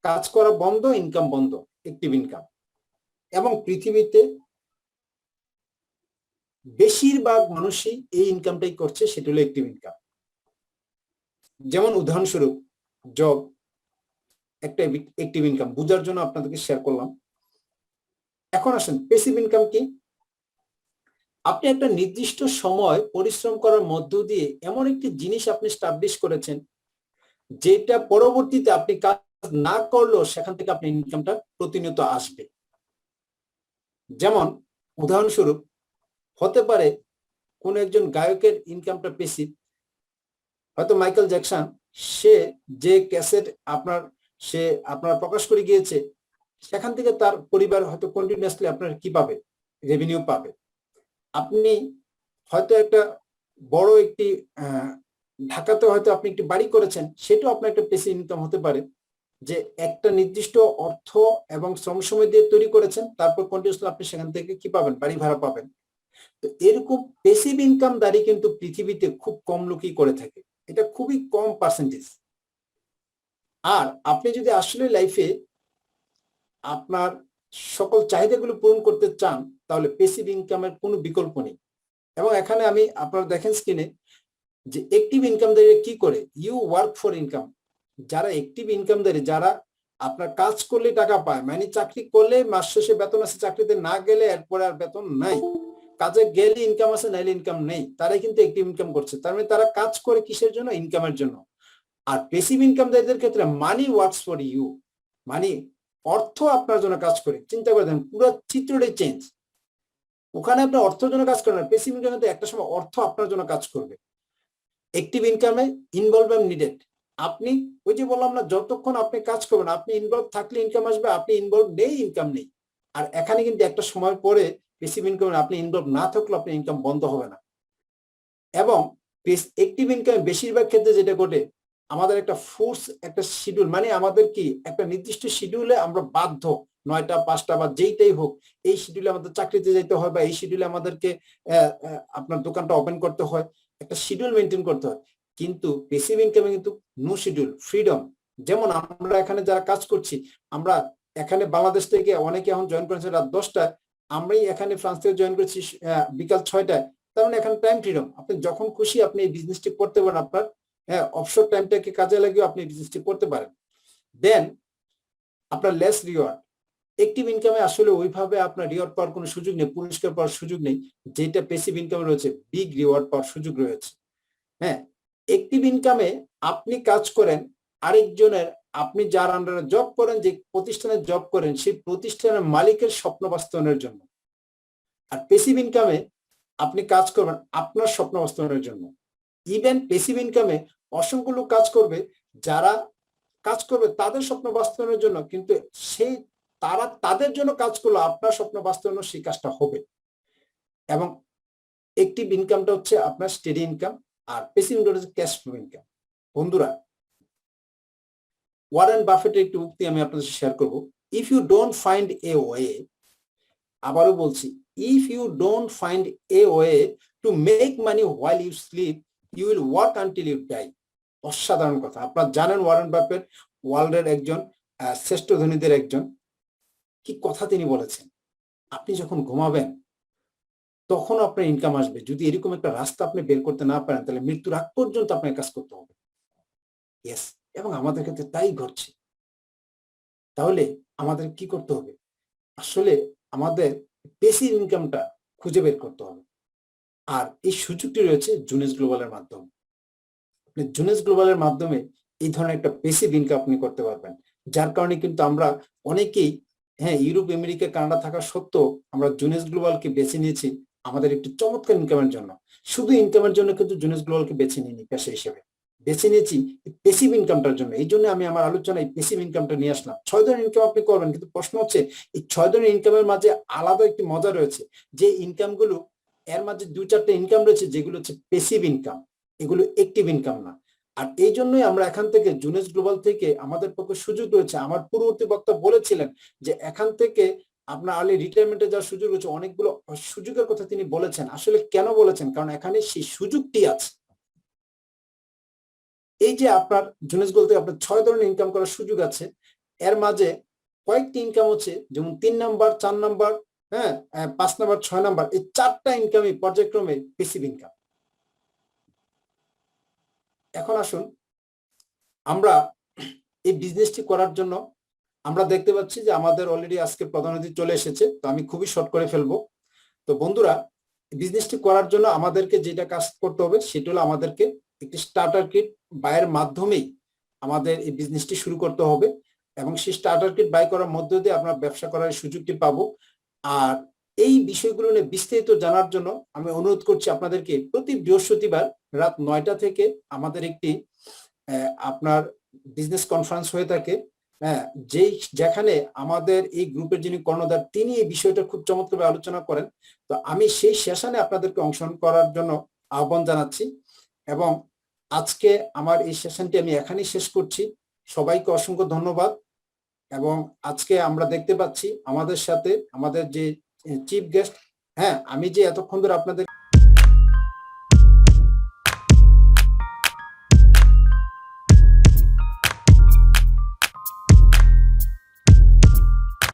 কাজ করা বন্ধ, ইনকাম বন্ধ, অ্যাক্টিভ ইনকাম। এবং পৃথিবীতে বেশিরভাগ মানুষই এই ইনকামটাই করছে, সেটা হলো অ্যাক্টিভ ইনকাম। যেমন উদাহরণস্বরূপ জব একটা অ্যাক্টিভ ইনকাম, বোঝার জন্য আপনাদেরকে শেয়ার করলাম। এখন আসেন প্যাসিভ ইনকাম কি? আপনি একটা নির্দিষ্ট সময় পরিশ্রম করার মধ্য দিয়ে এমন একটি জিনিস আপনি স্টাবলিশ করেছেন, যেটা পরবর্তীতে আপনি কাজ না করলেও সেখান থেকে আপনার ইনকামটা প্রতিনিয়ত আসবে। যেমন উদাহরণস্বরূপ হতে পারে কোন একজন গায়কের ইনকামটা প্যাসিভ, হয়তো মাইকেল জ্যাকসন, সে যে ক্যাসেট আপনার প্রকাশ করে গিয়েছে, সেখান থেকে তার পরিবার হয়তো কন্টিনিউয়াসলি আপনার কি পাবে, রেভিনিউ পাবে। আপনি হয়তো একটা বড় একটি ঢাকাতে হয়তো আপনি একটি বাড়ি করেছেন, সেটাও আপনার একটা প্যাসিভ ইনকাম হতে পারে, যে একটা নির্দিষ্ট অর্থ এবং শ্রম সময় দিয়ে তৈরি করেছেন, তারপর কন্টিনিউয়াসলি আপনি সেখান থেকে কি পাবেন, বাড়ি ভাড়া পাবেন। তো এরকম প্যাসিভ ইনকাম দাঁড়িয়ে কিন্তু পৃথিবীতে খুব কম লোকই করে থাকে, এটা খুবই কম পার্সেন্টেজ। আর আপনি যদি আসলে লাইফে আপনার সকল চাহিদাগুলো পূরণ করতে চান, তাহলে প্যাসিভ ইনকামের কোনো বিকল্প নেই। এবং এখানে আমি আপনারা দেখেন স্ক্রিনে যে অ্যাক্টিভ ইনকামদারীরা কি করে, ইউ ওয়ার্ক ফর ইনকাম। যারা অ্যাক্টিভ ইনকামদারি, যারা আপনার কাজ করলে টাকা পায়, মানে চাকরি করলে মাস শেষে বেতন আছে, চাকরিতে না গেলে এরপরে আর বেতন নাই, কাজে গেলে ইনকাম আছে, নাইলে ইনকাম নেই, তারাই কিন্তু অ্যাক্টিভ ইনকাম করছে। তার মানে তারা কাজ করে কিসের জন্য? ইনকামের জন্য। আর প্যাসিভ ইনকামদারীদের ক্ষেত্রে মানি ওয়ার্কস ফর ইউ, মানে অর্থ আপনার জন্য কাজ করে। চিন্তা করে দেন, পুরো চিত্রটাই চেঞ্জ। ওখানে আপনি অর্থের জন্য কাজ করেন না, প্যাসিভ ইনকামে একটা সময় অর্থ আপনার জন্য কাজ করবে। অ্যাক্টিভ ইনকামে ইনভলভমেন্ট নিডেড। আপনি ওই যে বললাম না, যতক্ষণ আপনি কাজ করবেন, আপনি ইনভলভ থাকলে ইনকাম আসবে, আপনি ইনভলভ নেই, ইনকাম নেই। আর এখানে কিন্তু একটা সময় পরে প্যাসিভ ইনকামে আপনি ইনভলভ না থাকলে আপনার ইনকাম বন্ধ হবে না। এবং অ্যাক্টিভ ইনকামে বেশিরভাগ ক্ষেত্রে যেটা ঘটে, আমাদের একটা ফোর্স, একটা শিডিউল, মানে আমাদের কি একটা নির্দিষ্ট শিডিউলে আমরা বাধ্য, 9টা 5টা বা যেইটাই হোক, এই শিডিউলে আমাদের চাকরিতে যেতে হয়, বা এই শিডিউলে আমাদেরকে আপনার দোকানটা ওপেন করতে হয়, একটা শিডিউল মেনটেন করতে হয়। কিন্তু প্যাসিভ ইনকামে কিন্তু নো শিডিউল, ফ্রিডম। যেমন আমরা এখানে যারা কাজ করছি, আমরা এখানে বাংলাদেশ থেকে অনেকে এখন জয়েন করেছে রাত 10টায়, আমরাই এখানে ফ্রান্স থেকে জয়েন করেছি বিকাল 6টায়। তার মানে এখানে টাইম ফ্রিডম, আপনি যখন খুশি আপনি এই বিজনেসটি করতে পারেন, আপনার অবসর টাইমটাকে কাজে লাগিয়ে আপনি বিজনেসটি করতে পারেন। দেন আপনার লেস রিওয়ার্ড। অ্যাক্টিভ ইনকামে আসলে ওইভাবে আপনার রিওয়ার্ড পাওয়ার কোনো সুযোগ নেই, পুরস্কার পাওয়ার সুযোগ নেই, যেটা প্যাসিভ ইনকামে রয়েছে, বিগ রিওয়ার্ড পাওয়ার সুযোগ রয়েছে। হ্যাঁ, অ্যাক্টিভ ইনকামে আপনি কাজ করেন আরেকজনের, আপনি যার আন্ডারে জব করেন, যে প্রতিষ্ঠানে জব করেন, সেই প্রতিষ্ঠানের মালিকের স্বপ্ন বাস্তবায়নের জন্য। আর প্যাসিভ ইনকামে আপনি কাজ করবেন আপনার স্বপ্ন বাস্তবায়নের জন্য। ইভেন প্যাসিভ ইনকামে অসংখ্য লোক কাজ করবে, যারা কাজ করবে তাদের স্বপ্ন বাস্তবায়নের জন্য, কিন্তু সেই তারা তাদের জন্য কাজ করলো, আপনার স্বপ্ন বাস্তবায়নের সেই কাজটা হবে। এবং অ্যাক্টিভ ইনকামটা হচ্ছে আপনার স্টেডি ইনকাম, আর প্যাসিভ ইনকাম হচ্ছে ক্যাশ ফ্লো ইনকাম। বন্ধুরা, ওয়ারেন বাফেটের একটি উক্তি আমি আপনাদের সাথে শেয়ার করব, if you don't find a way, আবারও বলছি, if you don't find a way to make money while you sleep, you will work until you die. অসাধারণ কথা। আপনারা জানেন ওয়ারেন বাফেট ওয়ার্ল্ডের একজন শ্রেষ্ঠ ধনীদের একজন। কি কথা তিনি বলেছেন, আপনি যখন ঘুমাবেন তখন আপনার ইনকাম আসবে। যদি এরকম একটা রাস্তা আপনি বের করতে না পারেন, তাহলে মৃত্যুর আগ পর্যন্ত আপনার কাজ করতে হবে। ইয়েস, এবং আমাদের ক্ষেত্রে তাই ঘটছে। তাহলে আমাদের কি করতে হবে? আসলে আমাদের প্যাসিভ ইনকামটা খুঁজে বের করতে হবে। আর এই সুযোগটি রয়েছে জুনেস গ্লোবালের মাধ্যমে। জুনেস গ্লোবালের মাধ্যমে এই ধরনের একটা প্যাসিভ ইনকাম আপনি করতে পারবেন, যার কারণে কিন্তু আমরা অনেকেই, হ্যাঁ, ইউরোপ, আমেরিকা, কানাডা থাকা সত্ত্বেও আমরা জুনেস গ্লোবালকে বেছে নিয়েছি আমাদের একটি চমৎকার ইনকামের জন্য। শুধু ইনকামের জন্য কিন্তু জুনেস গ্লোবালকে বেছে নিইনি পেশা হিসেবে, বেছে নিয়েছি প্যাসিভ ইনকামটার জন্য। এই জন্য আমি আমার আলোচনায় প্যাসিভ ইনকামটা নিয়ে আসলাম। 6 ধরনের ইনকাম আপনি করবেন, কিন্তু প্রশ্ন হচ্ছে এই 6 ধরনের ইনকামের মাঝে আলাদা একটি মজা রয়েছে, যে ইনকামগুলো এর মাঝে 2-4টা ইনকাম রয়েছে যেগুলো হচ্ছে প্যাসিভ ইনকাম, এগুলো অ্যাক্টিভ ইনকাম না। আর এই জন্যই আমরা এখান থেকে জুনেস গ্লোবাল থেকে আমাদের পক্ষে সুযোগ রয়েছে। আমার পূর্ববর্তী বক্তা বলেছিলেন যে এখান থেকে আপনার আর্লি রিটায়ারমেন্টে যাওয়ার সুযোগ রয়েছে, অনেকগুলো সুযোগের কথা তিনি বলেছেন। আসলে কেন বলেছেন? কারণ এখানে সেই সুযোগটি আছে। এই যে আপনার জুনেস গ্লোবাল থেকে আপনার 6 ধরনের ইনকাম করার সুযোগ আছে, এর মাঝে কয়েকটি ইনকাম হচ্ছে, যেমন 3 নাম্বার, 4 নাম্বার, হ্যাঁ, 5 নাম্বার, 6 নাম্বার, এই 4টা ইনকামই পর্যায়ক্রমে প্যাসিভ ইনকাম। এখন আসুন আমরা এই বিজনেসটি করার জন্য আমরা দেখতে পাচ্ছি যে আমাদের অলরেডি আজকে প্রধান অতিথি চলে এসেছে, তো আমি খুবই শর্ট করে ফেলবো। তো বন্ধুরা, বিজনেসটি করার জন্য আমাদেরকে যেটা কাজ করতে হবে সেটা হলো আমাদেরকে একটি স্টার্টার কিট বায়ের মাধ্যমেই আমাদের এই বিজনেসটি শুরু করতে হবে, এবং সেই স্টার্টার কিট বাই করার মধ্য দিয়ে আমরা ব্যবসা করার সুযোগটি পাবো। আর এই বিষয়গুলো নিয়ে বিস্তারিত জানার জন্য আমি অনুরোধ করছি আপনাদেরকে, প্রতি বৃহস্পতিবার রাত 9টা থেকে আমাদের একটি আপনার বিজনেস কনফারেন্স হয়ে থাকে, হ্যাঁ, যেখানে আমাদের এই গ্রুপের যিনি কর্ণধার তিনি এই বিষয়টা খুব চমৎকারভাবে আলোচনা করেন। তো আমি সেই সেশনে আপনাদেরকে অংশগ্রহণ করার জন্য আহ্বান জানাচ্ছি, এবং আজকে আমার এই সেশনটি আমি এখানেই শেষ করছি। সবাইকে অসংখ্য ধন্যবাদ। এবং আজকে আমরা দেখতে পাচ্ছি আমাদের সাথে আমাদের যে চিফ গেস্ট, হ্যাঁ, আমি যে এতক্ষণ ধরে আপনাদের